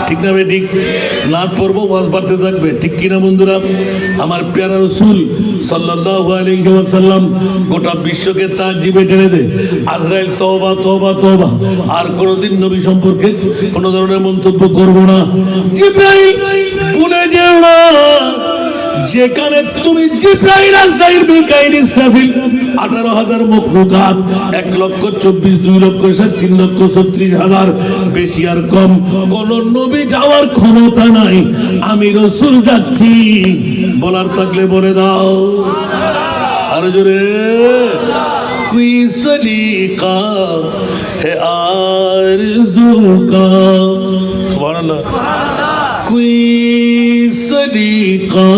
ঠিক না? ঠিক। নাত পড়বো, ওয়াজ বাড়তে থাকবে, ঠিক কিনা বন্ধুরা? আমার প্যারা রাসূল সাল্লাল্লাহু আলাইহি ওয়াসাল্লাম গোটা বিশ্বকে তার জিভে টেনে দেয়। আজরাইল তওবা তওবা তওবা, আর কোনোদিন নবী সম্পর্কে কোনো ধরনের মন্তব্য করব না। জিবরাইল ভুলে যেও না, যেখানে তুমি জিবরাইল, আজরাইল, মিকাইল, ইসরাফিল 18,000 মখলুকাত, 1,24,000, 2,07,000, 3,36,000, বেশি আর কম কোন নবী যাওয়ার ক্ষমতা নাই। আমি রাসূল যাচ্ছি, বলার থাকলে বলে দাও আর জোরে। কোই সলিকা হে আরজু কা, সুবহানাল্লাহ। कोई सलीका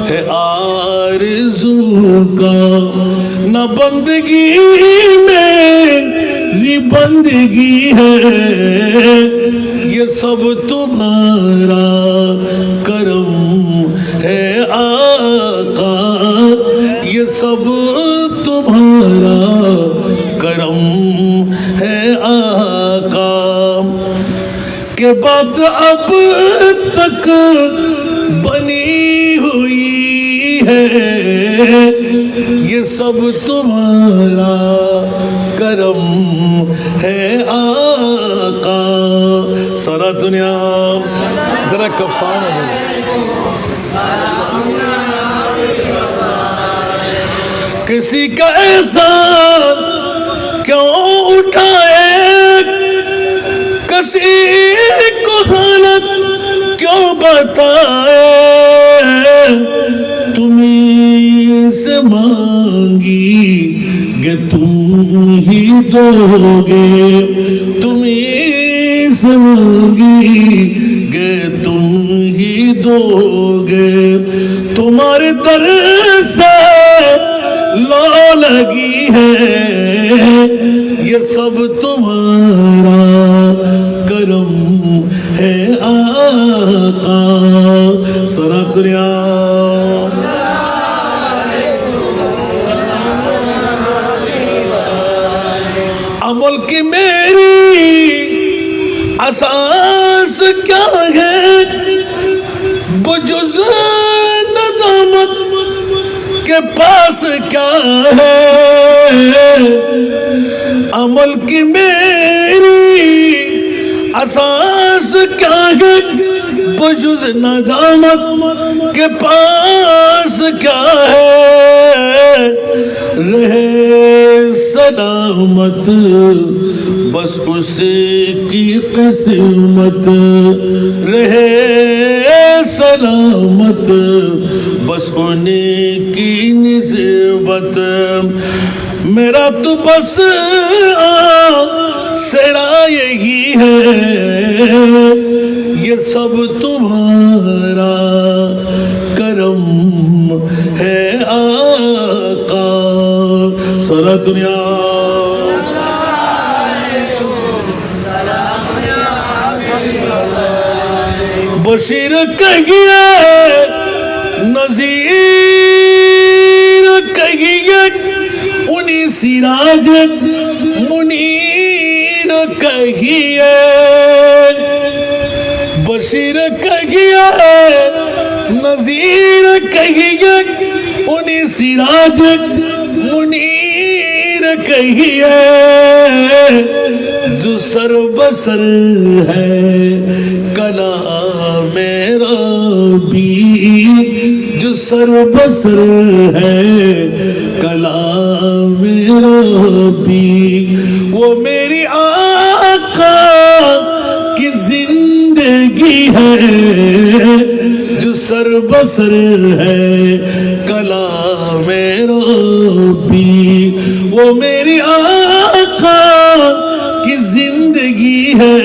है आरज़ू का, न बंदगी मेरी बंदगी है, ये सब तुम्हारा करम है आका सब तुम्हारा करम है आका के बात अब तक बनी हुई है ये सब तुम्हारा करम है आका सारा दुनिया जरा कफसान है किसी का एहसान क्यों उठाए किसी को हालत क्यों बताए तुम्हीं से मांगी कि तुम ही दोगे तुम्हीं से मांगी कि तुम ही दोगे तुम्हारे दर से लो लगी है ये सब तुम्हारा करम है आका सरा दुनिया अमल की मेरी असास क्या है बुजुज़ नदामत के पास क्या है अमल की मेरी असास क्या है बुजुज़ नदामत के पास क्या है रहे सलामत बस उसकी किस्मत रहे सलामत बस उन्हीं की निस्बत मेरा तो बस सेरा यही है ये सब तुम्हारा करम है आका सारा दुनिया बशीर कहिए नज़ीर कहिए उन्हीं सिराज मुनीर कहिए बशीर कहिए नज़ीर कहिए उन्हीं सिराज मुनीर कहिए जो सर बसर है कला मेरा भी जो सर बसर है कला मेरा भी वो मेरी आका की जिंदगी है जो सर बसर है कला मेरा भी वो मेरी आका की जिंदगी है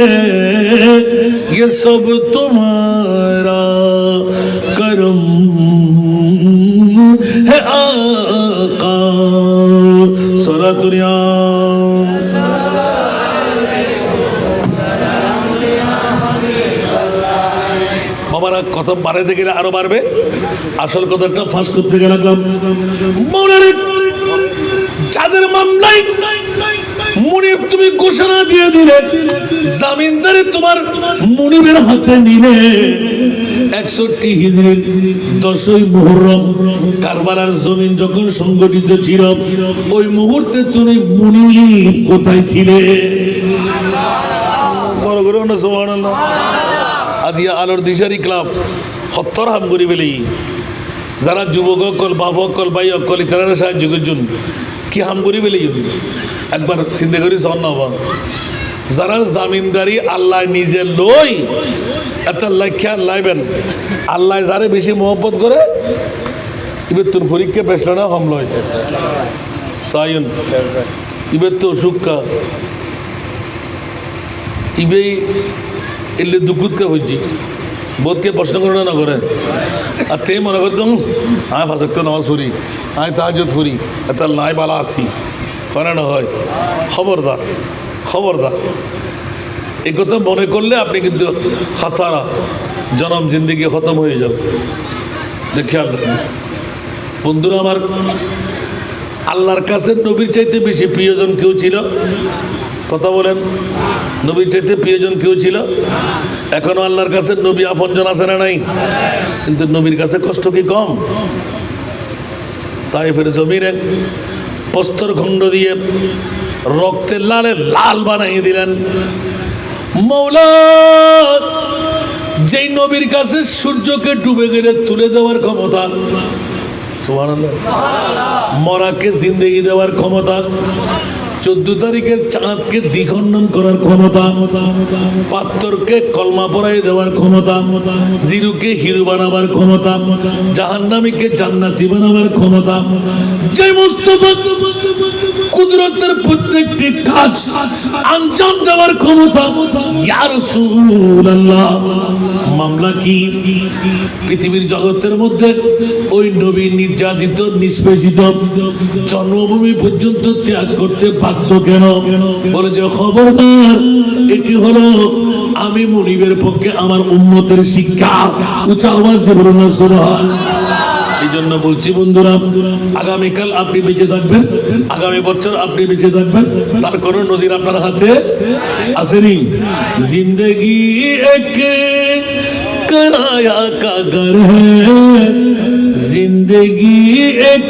ये सब तुम्हारा करम है आका सारा दुनिया বাবারা কথা বাড়াইতে গেলে আরো বাড়বে আসল কথাটা ফাঁস করতে গেলাম মনে যাদের মামলায় মুনিব তুমি ঘোষণা দিয়ে দিলে জামিনদারি তোমার মুনিবের হাতে নিলে 61 হিজরির 10ই মুহররম কারবালার জমিন যখন সংগঠিত ছিল ওই মুহূর্তে তুমি মুনিব কোথায় ছিলে বড় করে না সুবহানাল্লাহ আজিয়া আলোর দিশারি ক্লাব সত্তর হাম করি বেলি যারা যুবক অকল বাপ অকল ভাই অকল ইতারা সাহায্য করছেন কি হাম করি বেলি একবার চিন্তা করি সন হবা যারা জামিনদারি আল্লাহ নিজে লই এত লেখা লাইবেন আল্লাহ যারে বেশি মহব্বত করে এবার তোর পরীক্ষা বেসল না হম লয় সায়ন এবার তো সুক্কা ইবে এলে দুকুতকে হয়েছি বোধকে প্রশ্ন করে না করে আর তে মনে করতাম আমি ফাঁসক্ত নামাজ ফুরি আমি তাহাজ্জুদ ফুরি এত নাই বালা আসি না হয় খবরদার খবরদার এই কথা মনে করলে আপনি কিন্তু হাসারা জনম জিন্দিগি খতম হয়ে যাবে খেয়াল রাখবেন বন্ধুরা আমার আল্লাহর কাছে নবীর চাইতে বেশি প্রিয়জন কেউ ছিল? কথা বলেন, নবীর চাইতে প্রিয়জন কেউ ছিল? এখনো আল্লাহর কাছে নবী আপনজন আছে না নাই? কিন্তু নবীর কাছে কষ্ট কি কম? তাইফের জমিনে প্রস্তর খণ্ড দিয়ে রক্তের লালে লাল বানাইয়ে দিলেন। মৌলা যেই নবীর কাছে সূর্যকে ডুবে গেলে তুলে দেওয়ার ক্ষমতা, সুবহানাল্লাহ, মরাকে জিন্দেগি দেওয়ার ক্ষমতা, 14 তারিখের চাঁদকে দ্বিখণ্ডন করার ক্ষমতা, পাত্তরকে কলমা পড়াই দেওয়ার ক্ষমতা, জিরুকে হিরু বানাবার ক্ষমতা, জাহান্নামীকে জান্নাতি বানাবার ক্ষমতা, যে মুস্তাফা কুদরতের প্রত্যেকটি কাজ আঞ্জাম দেওয়ার ক্ষমতা, ইয়া রাসূলুল্লাহ, মামলা কি? পৃথিবীর জগতের মধ্যে ওই নবী নির্যাতিত নিষ্পেষিত জন্মভূমি পর্যন্ত ত্যাগ করতে বাধ্য কেন? বলে যে খবরদার, এটি হলো আমি মুনিবের পক্ষে আমার উম্মতের শিক্ষা। উচ্চ আওয়াজ দিয়ে বলুন না সুবহানাল্লাহ। এই জন্য বলছি বন্ধুরা, আগামীকাল আপনি বেঁচে থাকবেন, আগামী বছর আপনি বেঁচে থাকবেন, তার কোনো নজির আপনার হাতে আসেনি। জিন্দগি এক कराया का घर है, जिंदगी एक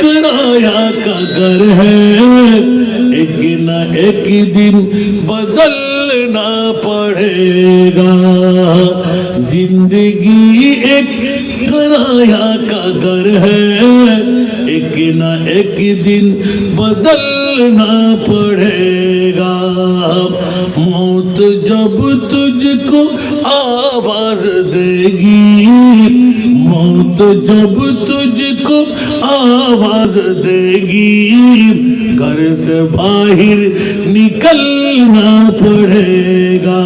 कराया का घर है, एक ना एक दिन बदलना पड़ेगा। जिंदगी एक कराया का घर है, एक ना एक दिन बदलना पड़ेगा। मौत जब तुझको आवाज देगी, मौत जब तुझको आवाज देगी, घर से बाहर निकलना पड़ेगा।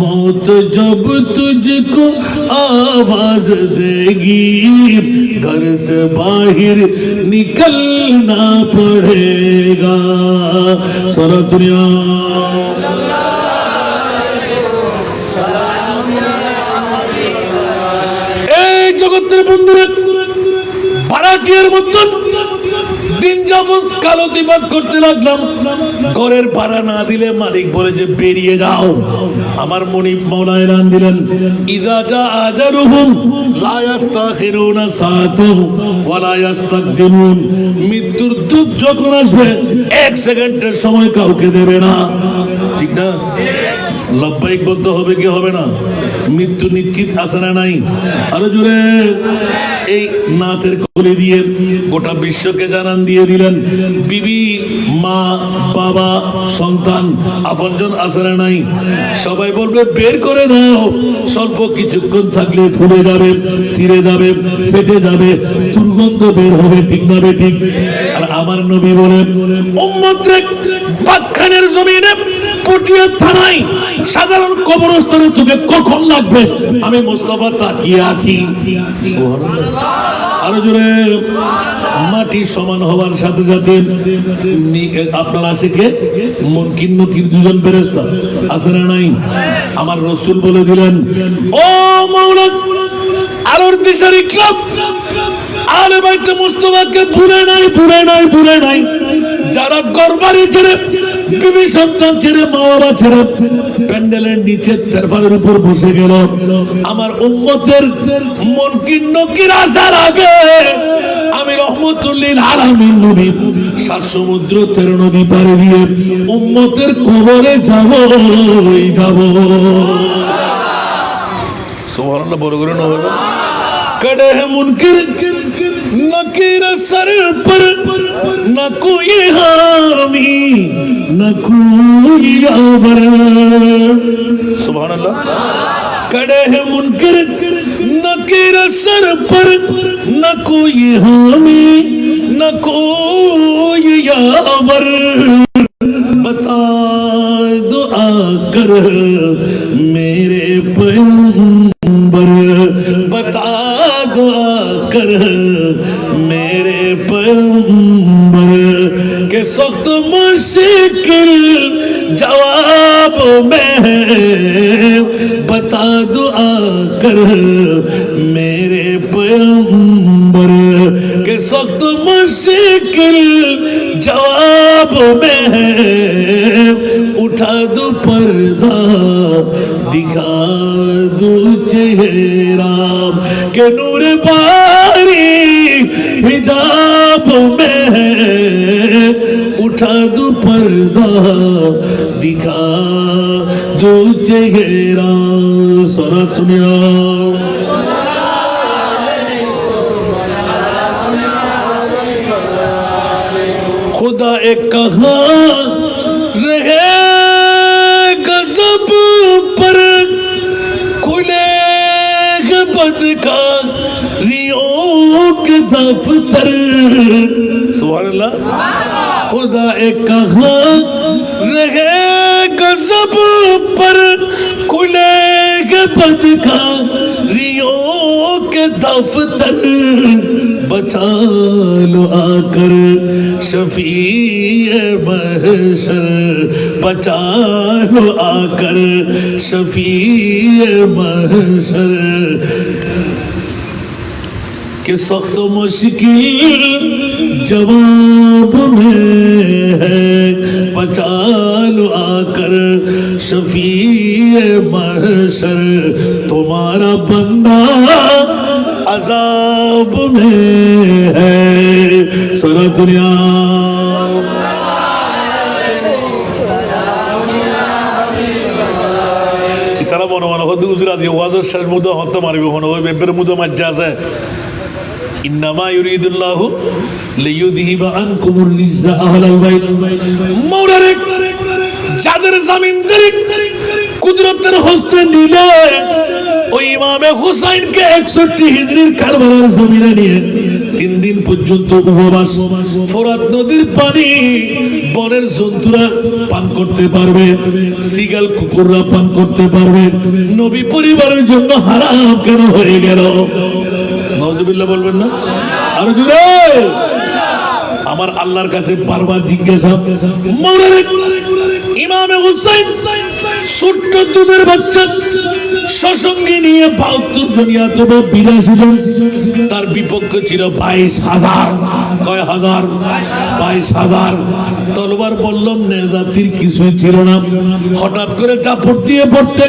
मौत जब तुझको आवाज देगी, घर से बाहर निकलना पड़ेगा। सारा दुनिया জগতের বন্ধুরা, ভাড়াটিয়ার মতন দিন যাবত কালো দিবাদ করতে লাগলাম। ঘরের ভাড়া না দিলে মালিক বলে যে বেরিয়ে যাও। আমার মনিব মাওলা এলান দিলেন, ইযা জা আজালুহুম লা ইস্তাখিরুনা সাআতান ওয়া লা ইস্তাকদিমুন। মৃত্যুর দূত যখন আসবে 1 সেকেন্ডের সময় কাউকে দেবে না, ঠিক না? লব্বাইক বলতে হবে কি হবে না? মৃত্যু নিশ্চিত আছে না নাই? আরো জোরে। এই নাথের কলি দিয়ে গোটা বিশ্বকে জানান দিয়ে দিলেন, বিবি, মা, বাবা, সন্তান, আপনজন আছে না নাই? সবাই বলবে বের করে দাও। স্বল্প কিছুক্ষণ থাকলে ফুলে যাবে, ছিঁড়ে যাবে, ফেটে যাবে, দুর্গন্ধ বের হবে, ঠিক না বে ঠিক? আর আমার নবী বলেন, উম্মতরে পাকখানের জমিনে পটিয়া থানায় সাধারণ কবরস্থানে তোকে কখন লাগবে আমি মুস্তাফা তাকিয়ে আছি। আরো জোরে। মাটি সমান হওয়ার সাথে সাথে আপনার আশেকে মুনকির নকির দুজন ফেরেশতা আছে না নাই? আমার রাসূল বলে দিলেন, ও মাওলা, আলোর দিশারি ক্লাব আলে বাইতে মুস্তাফাকে ভুলে নাই, ভুলে নাই, ভুলে নাই। যারা ঘরবাড়ি ছেড়ে, বিবি সন্তান ছেড়ে, মা বাবা ছেড়ে প্যান্ডেলের নিচে তেরফালের উপর বসে গেল, আমার উম্মতের মুনকির নকির আসার আগে আমি রহমতুল লিল আলামিন নবী 7 সমুদ্র 13 নদী পাড়ি দিয়ে উম্মতের কবরে যাব। সুবহানাল্লাহ, বড় করে না বলবেন? कड़े है मुनकिर नकीर सर पर, न कोई हामी न कोई यावर। सुभान अल्लाह। कड़े है मुनकिर नकीर सर पर, न कोई हामी न कोई यावर। बता दो आकर मेरे पैगंबर, बता दो आकर मेरे पैगंबर के सख्त मुश्किल जवाब में, बता दो आकर मेरे पैगंबर के सख्त मुश्किल जवाब में है उठा दो पर्दा दिखा दो चेहरा के नूर बारी हिजाब में है उठा दो पर्दा दिखा दो चेहरा सरा सुनिया खुदा एक कहा रहे गज़ब पर खुले बदकारियों के दफ्तर सुभान अल्लाह खुदा एक कहा रहे गज़ब पर खुले बदकारियों के दफ्तर बचा लो आकर शफीए महशर बचा लो आकर शफीए महशर कि सख्त मुश्किल जवाब में है बचा लो आकर शफीए महशर तुम्हारा बंदा अजाब में है सारा दुनिया তারা মনে মনে হতে গুজরাত ওয়াজের শেষ মুদ্দা হত্যা মারবে মনে ওই বেবের মুদ্দা মাজ্জা আছে ইন্নামা ইউরিদুল্লাহু লিইউযহিবা আনকুমুর রিজসা আহলাল বাইত মওলারে যাদের জমিনদারি কুদরতের হস্তে নিলে ওই ইমামে হুসাইনকে 61 হিজরির কারবালার জমিনে নিয়ে 3 দিন পর্যন্ত উপবাস ফোরাত নদীর পানি বনের জন্তুরা পান করতে পারবে সিগাল কুকুররা পান করতে পারবে নবী পরিবারের জন্য হারাম কেন হয়ে গেল নাউজুবিল্লাহ বলবেন না আরো জোরে আমার আল্লাহর কাছে বারবার জিজ্ঞাসা মওলানা ইমামে হুসাইন ছোট্ট দুধের বাচ্চা সসঙ্গে নিয়ে 72 দুনিয়া তবে 82 জন তার বিপক্ষে ছিল 22,000 কয় হাজার 22,000 তলোয়ার বললাম নেজাতির কিছুই ছিল না হঠাৎ করে চাপড় দিয়ে পড়তে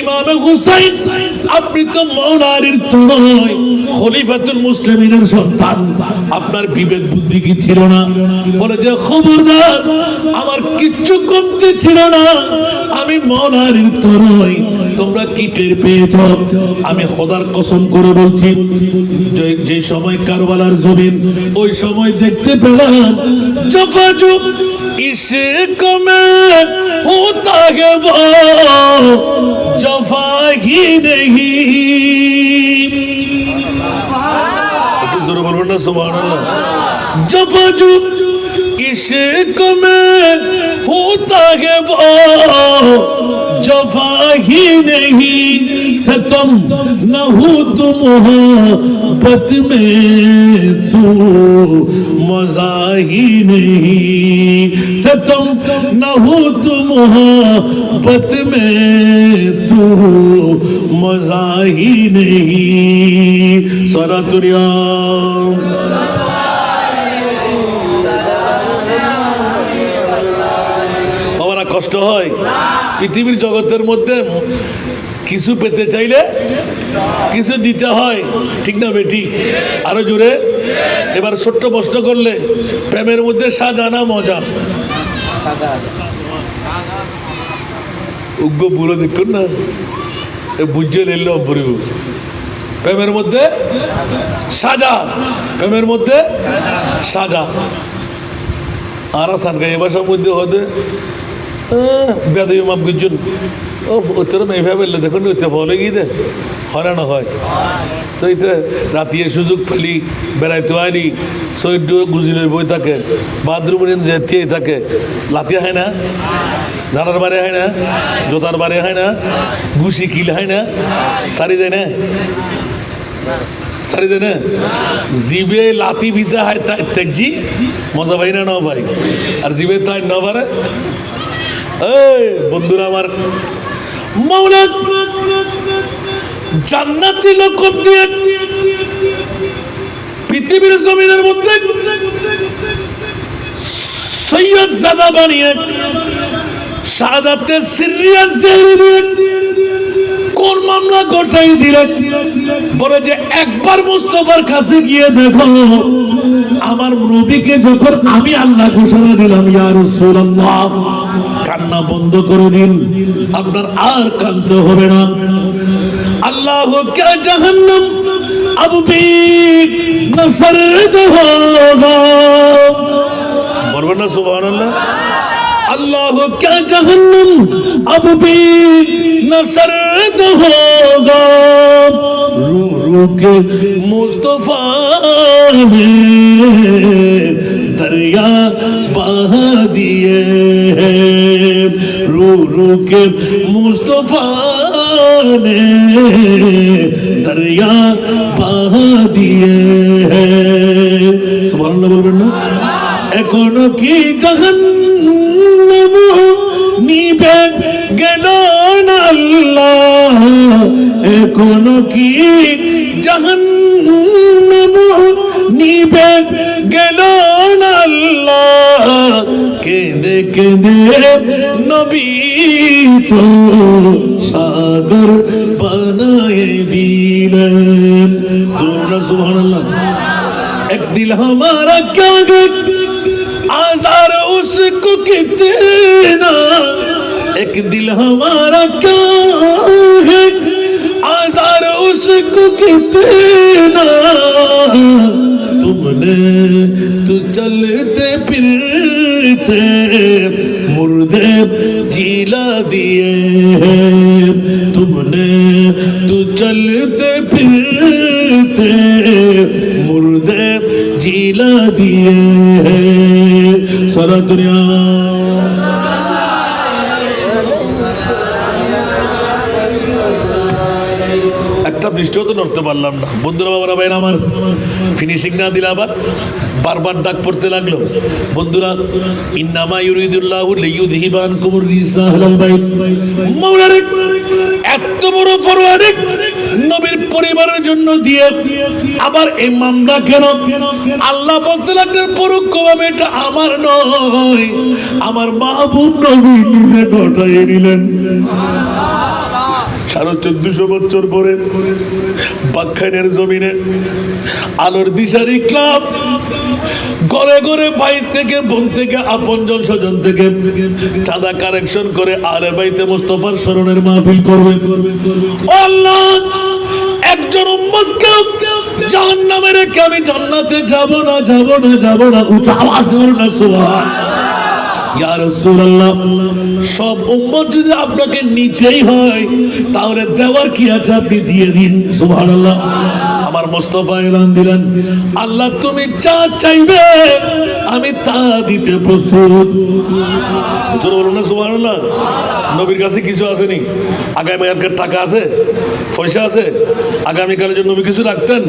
ইমামে হুসাইন আপনি তো মওলানার তনয় খলিফাতুল মুসলিমিনের সন্তান আপনার বিবেক বুদ্ধি কি ছিল না বলে যে খবরদার আমার কিচ্ছু কমতে ছিল না আমি মওলানার তনয় তোমরা কি টের পেয়েছ আমি খোদার কসম করে বলছি যে সময় কারবালার জমিন ওই সময় দেখতে পেলাম জফাজু ইশক মে হোতা হে वो জফা হি नहीं একটু জোরে বলবেন না সুবহানাল্লাহ জফাজু इश्क में होता है वो जफा ही नहीं सतम न हो तुम मोहब्बत में तू मजा ही नहीं सतम न हो तुम मोहब्बत में तू मजा ही नहीं सारा दुनिया কষ্ট হয় পৃথিবীর জগতের মধ্যে কিছু পেতে চাইলে কিছু দিতে হয় ঠিক না বেটি আরো জোরে এবার ছোট্ট প্রশ্ন করলে প্রেমের মধ্যে সাজানা মজা উগ্র বুড়ো দেখুন না বুঝে নিল পরিব প্রেমের মধ্যে সাজা প্রেমের মধ্যে সাজা আর সানকা এ ভাষার মধ্যে হতে বেদবি মাপ গুজন ও উত্তরম এইভাবে দেখুন উত্তর ফলে গিয়ে দে হয়রান হয় তো এইতে রাতিয়ে সুযোগ পেলি বেড়াইতে আইলি শহীদ গুজিলের বই থাকে বাথরুমের যেতেই থাকে লাতিয়া হয় না ঝাড়ার বারে হয় না জোতার বারে হয় না ঘুষি কিল হয় না সারি দেয় না সারি দেয় না জিবে লাতি ভিজা হয় তাই তেজি মজা ভাই না ন ভাই আর জিবে তাই ন পারে বন্ধুরা আমার মওলা জান্নাতি লোক দিয়ে পৃথিবীর জমিনের মধ্যে সৈয়দ জাদা বানিয়ে শাহাদাতের সিরিয়াস জেলে দিয়ে কোন মামলা গোটাই দিলেন? বলে যে একবার মুস্তাফার কাছে গিয়ে দেখো আমার নবীকে যখন আমি আল্লাহ ঘোষণা দিলাম ইয়া রাসূলুল্লাহ, কান্না বন্ধ করে দিন, আপনার আর কাঁদতে হবে না। আল্লাহ কে জাহান্নাম আবু বি নসরত হোগা, বলবেন না সুবহানাল্লাহ? अल्लाह क्या जहन्नम अब भी न सर्द होगा, रू रू के मुस्तफा ने दरिया बहा दिए हैं, रू रू के मुस्तफा ने दरिया बहा दिए हैं। सुभान अल्लाह बोलবেন না? এখনো কি জাহান্নাম নিবে গেল না আল্লাহ, এখনো কি জাহান্নাম নিবে গেল না আল্লাহ, কেঁদে কেঁদে নবী তো সাগর বানায়ে দিলেন। সুবহানাল্লাহ। एक दिल हमारा क्या है आज़ार उसको कितना, एक दिल हमारा क्या है आज़ार उसको कितना, तुमने तो चलते फिरते मुर्दे जिला दिए हैं, तुमने तो चलते फिरते मुर्दे जिला दिए हैं। सारा दुनिया একটা বৃষ্টিও তো নড়তে পারলাম না। বন্ধুরা বাবারা ভাইরা আমার, ফিনিশিং না দিলে আবার বারবার ডাক পড়তে লাগলো। বন্ধুরা, ইন্নামা ইউরিদুল্লাহু লিইউযহিবা আনকুমুর রিজসা আহলাল বাইত, মাওলানা এত বড় ফরওয়ার্ড নবীর পরিবারের জন্য দিয়ে আবার এই মামলা কেন? আল্লাহ বলতে লাগলেন পরোক্ষভাবে এটা আমার নয়, আমার মাহবুব নবী নিজে ঘটাইয়ে নিলেন। 1450 বছর পরে বাকখানের জমিনে আলোর দিশারি ক্লাব ঘরে ঘরে ভাই থেকে বোন থেকে আপনজন স্বজন থেকে চাঁদা কালেকশন করে আলে বাইতে মুস্তাফার স্মরণের মাহফিল করবে। আল্লাহ, একজন উম্মতকে জাহান্নামে রেখে আমি জান্নাতে যাব না, যাব না, যাব না। উচ্চ আওয়াজ দিবেন না সুবহান। ইয়া রাসূলুল্লাহ, সব উম্মত যদি আপনাকে নিতেই হয় তাহলে দেওয়ার কি আছে, আপনি দিয়ে দিন। সুবহানাল্লাহ। আমার মুস্তাফা এলান দিলেন, আল্লাহ তুমি যা চাইবে আমি তা দিতে প্রস্তুত। বলুন না সুবহানাল্লাহ। নবীর কাছে কিছু আসেনি? আগামীকালকের টাকা আছে, পয়সা আছে, আগামীকালের জন্য নবী কিছু রাখতেন?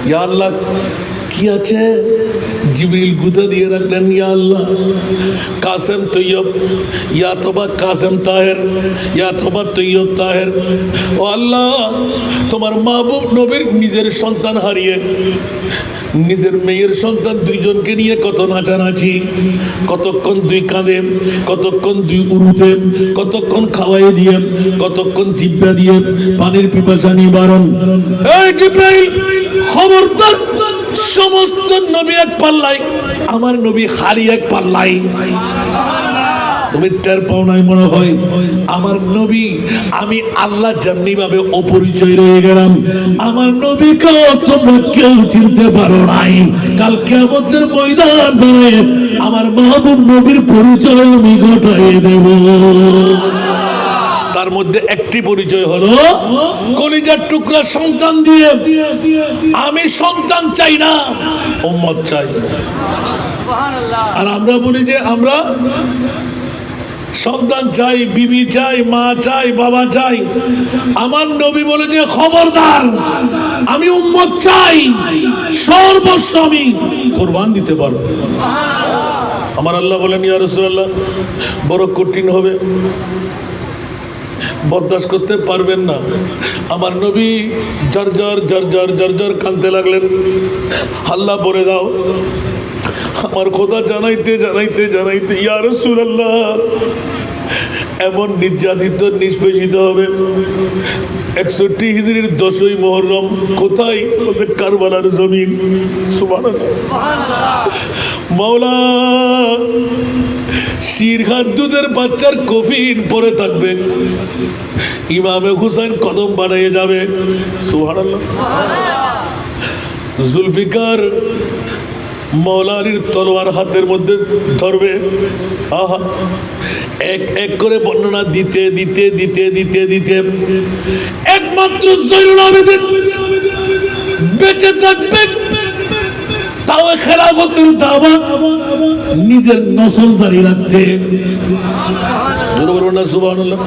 ইয়া আল্লাহ কি আছে? জিবরিল গুদা দিয়ে রাখলেন, ইয়া আল্লাহ কাসেম তৈয়ব, ইয়া তোবা কাসেম তাহের, ইয়া তোবা তৈয়ব তাহের। ও আল্লাহ, তোমার মাহবুব নবীর নিজের সন্তান হারিয়ে নিজের মেয়ের সন্তান দুইজনকে নিয়ে কত নাচানাচি, কতক্ষণ দুই কাঁদে, কতক্ষণ দুই উড়ুতে, কতক্ষণ খাওয়াই দিয়ে, কতক্ষণ জিব্বা দিয়ে পানির পিপাসা নিবারণ। এই জিবরাইল, খবরদার, সমস্ত নবী এক পাল্লাই, আমার নবী হারি এক পাল্লাই। তুমি টের পাও নাই মনে হয়? আমার নবী, আমি আল্লাহ যেমনি ভাবে অপরিচয় রয়ে গেলাম, আমার নবীকে তোমরা কেউ চিনতে পারো নাই। কাল কিয়ামতের ময়দানে আমার মাহবুব নবীর পরিচয় আমি ঘটাইয়ে দেব। তার মধ্যে একটি পরিচয় হলো কলিজার টুকরা সন্তান দিয়ে। আমি সন্তান চাই না, উম্মত চাই। আর আমরা বলি যে আমরা সন্তান চাই, বিবি চাই, মা চাই, বাবা চাই। আমার নবী বলে যে খবরদার, আমি উম্মত চাই, সর্বস্ব আমি কুরবান দিতে পারবো। আমার আল্লাহ বলেন, ইয়া রাসূলুল্লাহ বড় কঠিন হবে বরদাস্ত করতে পারবেন না। আমার নবী ঝরঝর কাঁদতে লাগলেন, হাল্লা পরে দাও। আমার খোদা জানাইতে ইয়া রাসূলুল্লাহ, এমন নির্যাতিত নিষ্পেষিত হবে। 61 হিজরির 10ই মুহররম, কোথায়? কারবালার জমিন। সুবহানাল্লাহ। মাওলা শিরঘাট দুধের বাচ্চার কফিন পরে থাকবে, ইমামে হুসাইন কদম বাড়াইয়ে যাবে। সুবহানাল্লাহ। জুলফিকার মৌলারির তলোয়ার হাতের মধ্যে ধরবে। আহা, এক এক করে বর্ণনা দিতে একমাত্র জয়নুল আবেদিন বেঁচে থাকবে, তাও খেলাফতের দাওয়া নিজের নসল জারি রাখতে। সুবহানাল্লাহ।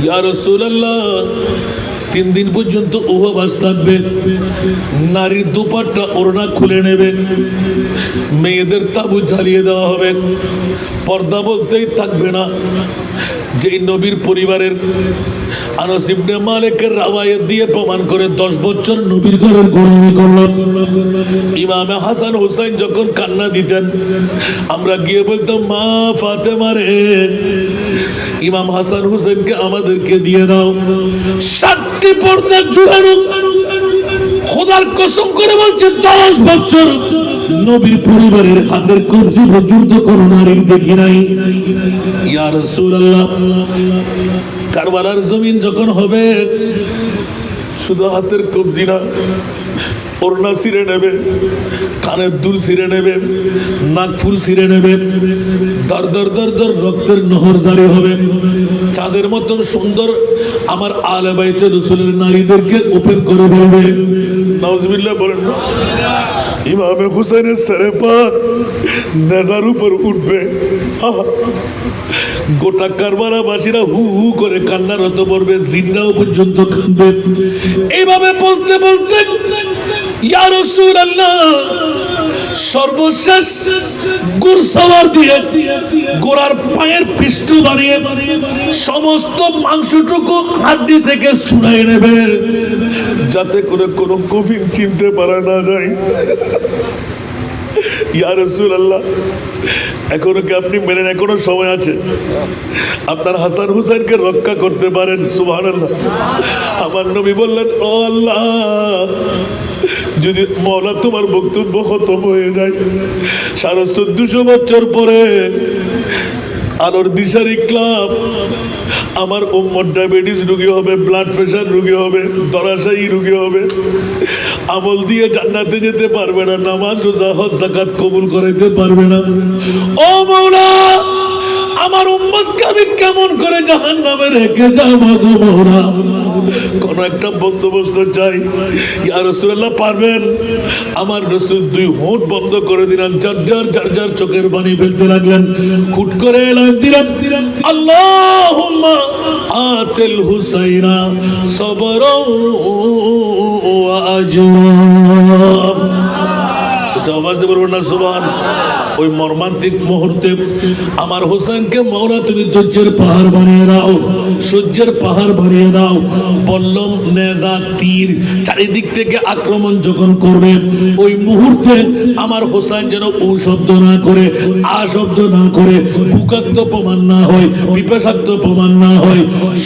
ইয়া রাসূলুল্লাহ, 3 দিন পর্যন্ত উপবাস থাকবে, নারীর দুপাট্টা ওড়না খুলে নেবে, মেয়েদের তাবু জ্বালিয়ে দেওয়া হবে, পর্দা বলতেই থাকবে না। যে নবীর পরিবারের আনাস ইবনে মালিকের রওয়ায়াত দিয়ে প্রমাণ করে 10 বছর নবীর ঘরের গোলামি করলো। ইমামে হাসান হুসাইন যখন কান্না দিতেন, আমরা গিয়ে বলতাম, মা ফাতেমা রে, ইমাম হাসান হুসেনকে আমাদেরকে দিয়ে দাও। 7টি পর্দা জুড়ানো। খোদার কসম করে বলছে, 10 বছর নবীর পরিবারের হাতের কবজি পর্যন্ত কোনো নারীর দেখি নাই। ইয়া রাসূলুল্লাহ, কারবালার জমিন যখন হবে, শুধু হাতের কবজি না, ওড়না ছিঁড়ে নেবে, কানের দুল ছিঁড়ে নেবে, নাক ফুল ছিঁড়ে নেবে, দর রক্তের নহর জারি হবে। চাঁদের মতন সুন্দর আমার আলে বাইতে রাসূলের নারীদেরকে ওপেন করে ফেলবে। নাউজুবিল্লাহ বলেন না। ইমামে হুসাইনের সেরে পাক নেজার উপর উঠবে। গোটা কারবালাবাসীরা হু হু করে কান্নারত পড়বে, জিন্নাও পর্যন্ত কাঁদবে। এইভাবে বলতে ইয়া রাসূলুল্লাহ, সর্বশেষ ঘোড়সওয়ার দিয়ে ঘোড়ার পায়ের পিষ্টু বানিয়ে সমস্ত মাংসটুকু হাড্ডি থেকে ছুড়াই নেবে, যাতে করে কোনো কফিন চিনতে পারা না যায়। ইয়া রাসূলুল্লাহ, এখনো কি আপনি মেনেন? এখনো সময় আছে, আপনার হাসান হুসাইনকে রক্ষা করতে পারেন। সুবহানাল্লাহ। আমার নবী বললেন, ও আল্লাহ, যদি মওলা তোমার বক্তব্য খতম হয়ে যায়, 1450 বছর পরে আলোর দিশারি ক্লাব আমার উম্মত ডায়াবেটিস রোগী হবে, ব্লাড প্রেশার রোগী হবে, ধরাশায়ী রোগী হবে, আমল দিয়ে জান্নাতে যেতে পারবে না, নামাজ রোজা হজ যাকাত কবুল করাইতে পারবে না। ও মাওলা, আমার উম্মতকে আমি কেমন করে জাহান্নামে রেখে যাবো গো মাওলা? কোন একটা বন্দোবস্ত চাই। ইয়া রাসূলুল্লাহ, পারবেন? আমার রাসূল 2 হোঁট বন্ধ করে দিলেন, যার চোখের পানি ফেলতে লাগলেন। হুট করে এলান দিলেন, আল্লাহুম্মা আতিল হুসাইনা সবরা ওয়া আজরা। আওয়াজ দিয়ে বলবেন না সুবহান। ওই মর্মান্তিক মুহূর্তে আমার হোসেনকে মওলা তুমি ধৈর্যের পাহাড় বানিয়ে দাও, সহ্যের পাহাড় বানিয়ে দাও। বললাম, নেজা তীর চারিদিক থেকে আক্রমণ যখন করবে, ওই মুহূর্তে আমার হোসেন যেন ও শব্দ না করে, আ শব্দ না করে, ভুকাক্ত প্রমাণ না হয়, পিপাসাক্ত প্রমাণ না হয়,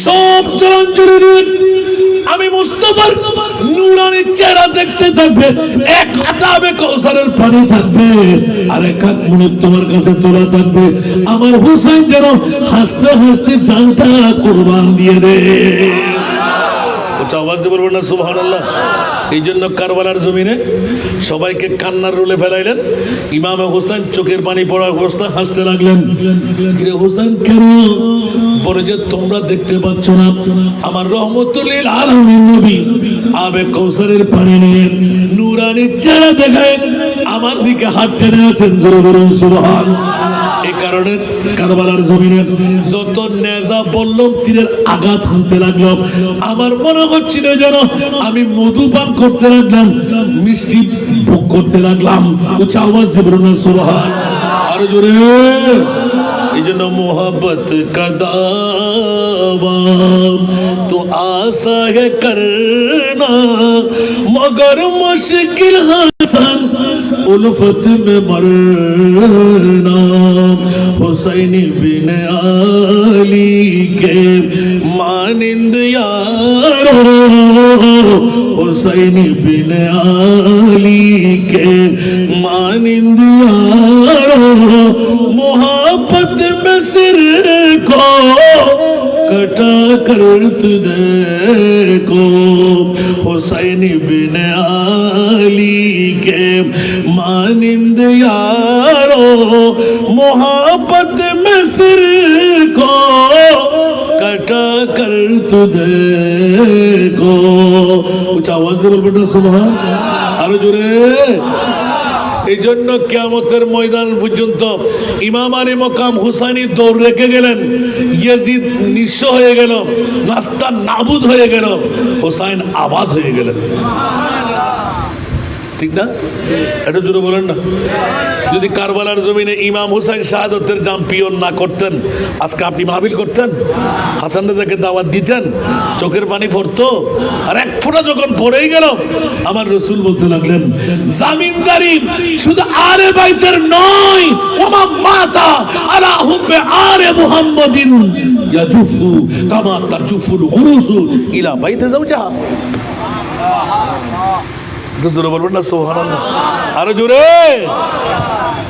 সব জলাঞ্জলি দিয়ে আমি মুস্তাফার নূরানি চেহারা দেখতে থাকবে। এক হাতে কৌসারের পানি থাকবে, আর এক হাত মুনে তোমার কাছে তোলা থাকবে। আমার হুসাইন যেন হাসতে হাসতে জানটা কুরবান দিয়ে দে। আওয়াজ দিয়ে বলবেন না সুবহানাল্লাহ। এই জন্য কারবালার জমিনে সবাইকে কান্নার রোলে ফেলাইলেন। ইমামে হোসেন চোখের পানি পড়া অবস্থা হাসতে লাগলেন। হোসেন কেন? পরে যে তোমরা দেখতে পাচ্ছ না, আমার রহমতুল লিল আলামিন নবী আবে কৌসারের পানি নিয়ে নূরানি চেহারা দেখায় আমার দিকে হাত টেনে আছেন। জোরে বলুন সুবহানাল্লাহ। এই কারণে কারবালার জমিনে যত নেজা বললাম তীরের আঘাত হানতে লাগলো। আমার মনে হচ্ছিল যেন আমি মধুপান করতে লাগলাম, মিষ্টি ভোগ করতে লাগলাম। উচ্চ আওয়াজ দিয়ে বলুন সুবহানাল্লাহ। আরো জোরে। এই জন্য মোহাব্বত কা দামন सवाब तो आसा है करना मगर मुश्किल हसन उल्फत में मरना हुसैन बिन अली के मानिंद यारो हुसैन बिन अली के मानिंद यारो मोहब्बत में सिर को कटा कर देखो हुसैन बिन अली के मानिंद यारो मोहब्बत में सिर को कटा कर देखो कुछ आवाज दे बोलबेन ना सुबहान আরো জোরে এই জন্য কিয়ামতের ময়দান পর্যন্ত ইমাম আলী মকাম হুসাইনি দৌড় রেখে গেলেন ইয়াজিদ নিঃস্ব হয়ে গেল রাস্তা নাবুদ হয়ে গেল হুসাইন আবাদ হয়ে গেলেন ঠিক না এটা জোরে বলেন না যদি কারবালার জমিনে ইমাম হুসাইন শাহাদাতের জাম পিয়ন না করতেন আজকে আপনি মাহফিল করতেন হাসান রাজাকে দাওয়াত দিতেন চোখের পানি পড়তো আর এক ফোঁটা যখন পড়েই গেল আমার রাসূল বলতে লাগলেন জামিনদারি শুধু আলে বাইতের নয় ওমা মাতা আলা হুব্বে আলে মুহাম্মাদিন ইয়াজুফু কামা তাজুফুল উরুসু ইলা বাইতে যাওজা জোরে বলবেন না সুবহানাল্লাহ আরো জোরে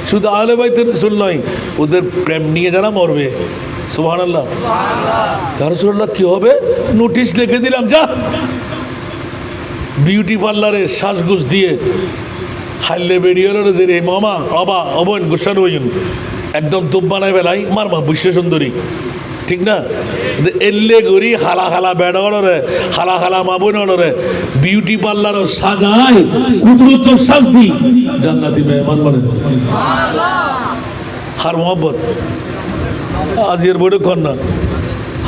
শুধু আহলে বাইতের রাসূল নয় ওদের প্রেম নিয়ে যারা মরবে সুবহানাল্লাহ ইয়া রাসূলুল্লাহ কি হবে নোটিশ লিখে দিলাম যা বিউটি পার্লারে শ্বাসগুজ দিয়ে হাইলে বেরিয়ের যে রে মামা বাবা অবন গুসান হইন একদম তুপ বানাই বেলাই মারমা বিশ্ব সুন্দরী ঠিক না এলে গরি হালা হালা বেড়রে হালা হালা মাবনরে বিউটি পার্লার সাজায় কুদরত সাজদি জান্নাতি মেহমান বনে হার মোহব্বত আজির বড় কন্যা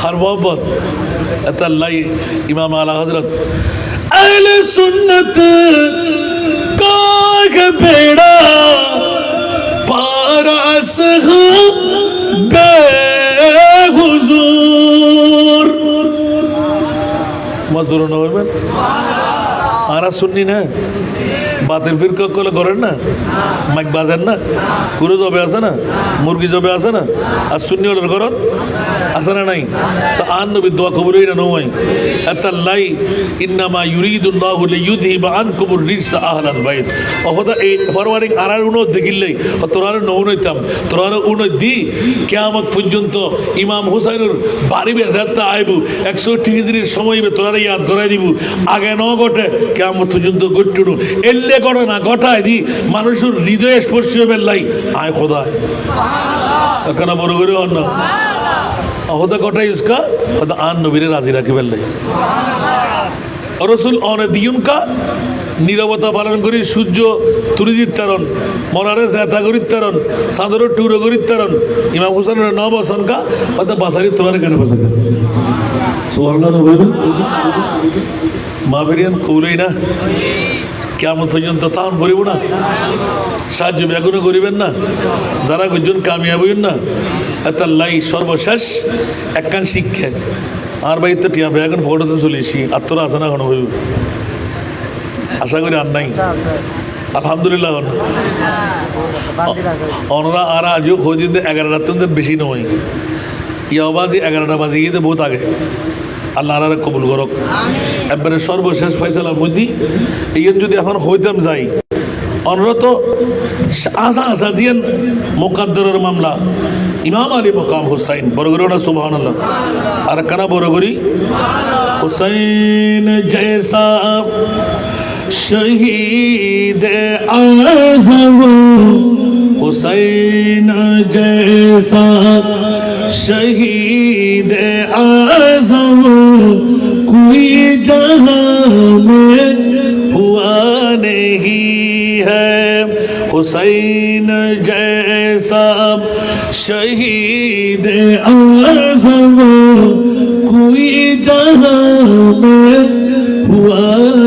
হার মোহব্বত এতাল্লাই ইমাম আলা হযরত আহলে সুন্নাত কাগ বেড়া পারাস বে হুজুর মজুর নবেন আরা শুননি না বাতের ফিরকা কলে করেন না মাইক বাজেন না কুরু জবে আছে না মুরগি জবে আছে না আর সুন্নি অর্ডার করেন আছে না নাই তো আন নবী দোয়া কবুলই না নয় আতাল্লাই ইন্নামা ইউরিদুল্লাহু লিইউযহিবা আনকুমুর রিজসা আহলাল বাইত অহদা এই ফরওয়ার্ডিং আরার উনো দেখিলেই তোরার নউনইতাম তোরার উনো দি কিয়ামত পর্যন্ত ইমাম হুসাইনের বাড়ি বেজারটা আইবু 160 হিজরির সময় তোরার ইয়াদ ধরাই দিব আগে ন ঘটে কিয়ামত পর্যন্ত গট্টুনু এল্লে করে না ঘটায় দি মানুষের হৃদয়ে স্পর্শ বেলাই আয় খোদায় কেন বড় করে অন্য অহদা ঘটাই উসকা খোদা আন নবীরে রাজি রাখি বেলাই রসুল অনে দিউন কা নীরবতা পালন করি সূর্য তুরিদির তারণ মরারে জেতা করির তারণ চাঁদর টুরো করির তারণ ইমাম হুসাইনের ন বসন কা হয়তো বাসারি তোলারে কেন বসাতে সুবহানাল্লাহ বলবেন মা ফেরিয়ান কৌলেই না কেমন পর্যন্ত তাহন করিব না সাহায্য এখনো করিবেন না যারা গুজন কামিয়াব হইন না এতাল্লাই সর্বশেষ একখান শিক্ষা আর ভাই তো টিয়া এখন ফটোতে চলেছি আর তোরা আসে না এখন হইব আশা করি আর নাই আলহামদুলিল্লাহ অনরা আর আজও খোঁজ 11টা বেশি নয় ইয়াবাজি 11টা বাজে গিয়ে বহুত আগে আল্লাহ আল্লাহ কবুল করক একবারে সর্বশেষ ফয়সালার মধ্যে এই যদি এখন হইতাম যাই অনরত আসা জিয়ান মুকদ্দরের মামলা ইমাম আলী মকাম হুসাইন বড় করে ওটা সুবহানাল্লাহ আর কানা বড় করি হুসাইন জৈসা শহীদ আযম হুসাইন জৈসা शहीद आज़म कोई जहां में हुआ नहीं है हुसैन जैसा शहीद आज़म कोई जहां में हुआ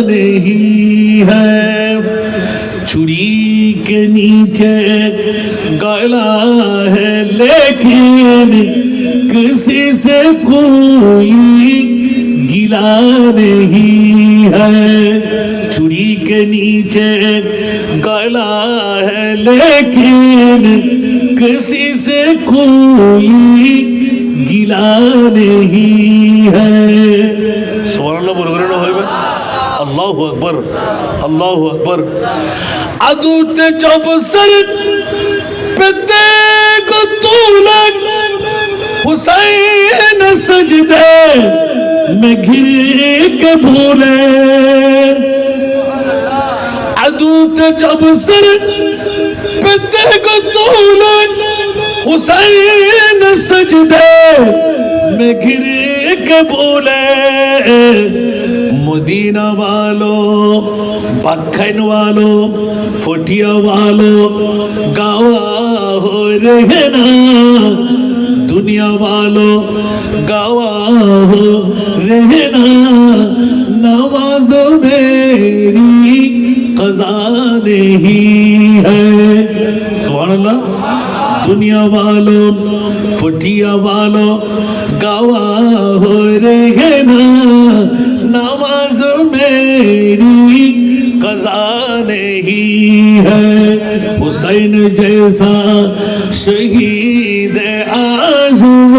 नहीं है छुरी के नीचे गला है लेकिन किसी से कोई गिला नहीं है चूड़ी के नीचे गला है लेकिन किसी से कोई गिला नहीं है सुबहानाल्लाह बोल रहे हो अल्लाहु अकबर अल्लाहु अकबर अदूते जब सर पे देख तूलक हुसैन सजदे में घिर के बोले अदूते जब सर पे देख तूलक हुसैन सजदे में घिर के बोले मदीना वालों बखन वालों फटिया वालों गावा हो रहना दुनिया वालों गावा हो रहना नवाज़ो मेरी क़ज़ा नहीं है सुभान अल्लाह दुनिया वालों फटिया वालों गावा हो रहना नवाज मेरी क़ज़ा नहीं है हुसैन जैसा शहीद आज़म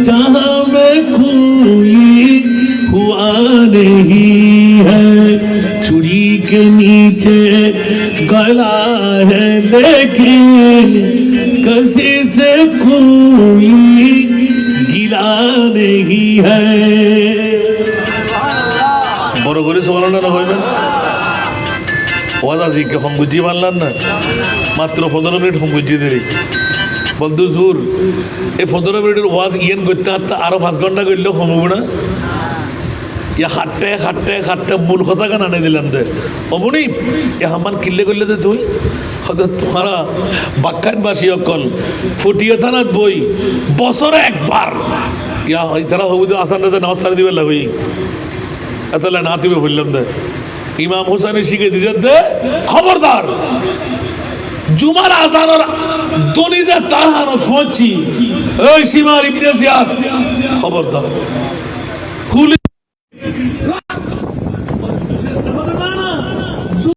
जहाँ में कोई हुआ नहीं है चूड़ी के नीचे गला है लेकिन किसी से कोई गिला नहीं है বড় করে সুবহানাল্লাহ হইবেন ওয়াজ আজিকে হম বুঝি পারলাম না মাত্র 15 মিনিট হম বুঝি দেরি বলতো জোর এই 15 মিনিটের ওয়াজ ইয়েন করতে হাতে আরো 5 ঘন্টা করলেও কম হবে না ইয়া হাটতে মূল কথা কেন আনে দিলাম দে অমনি এ হামান কিল্লে করলে দে তুই হয়তো তোমারা বাক্কানবাসী অকল ফুটিয়ে থানাত বই বছরে একবার ইয়া তারা হবু আসান রাতে নামাজ সারি দিবে লাগই এতলা না দিবে বললাম দে ইমাম হোসেন শিখে দিছে দে খবরদার জুমার আজানের দনিজে তার হানত পৌঁছি ওই সীমার ইবনে জিয়াদ খবরদার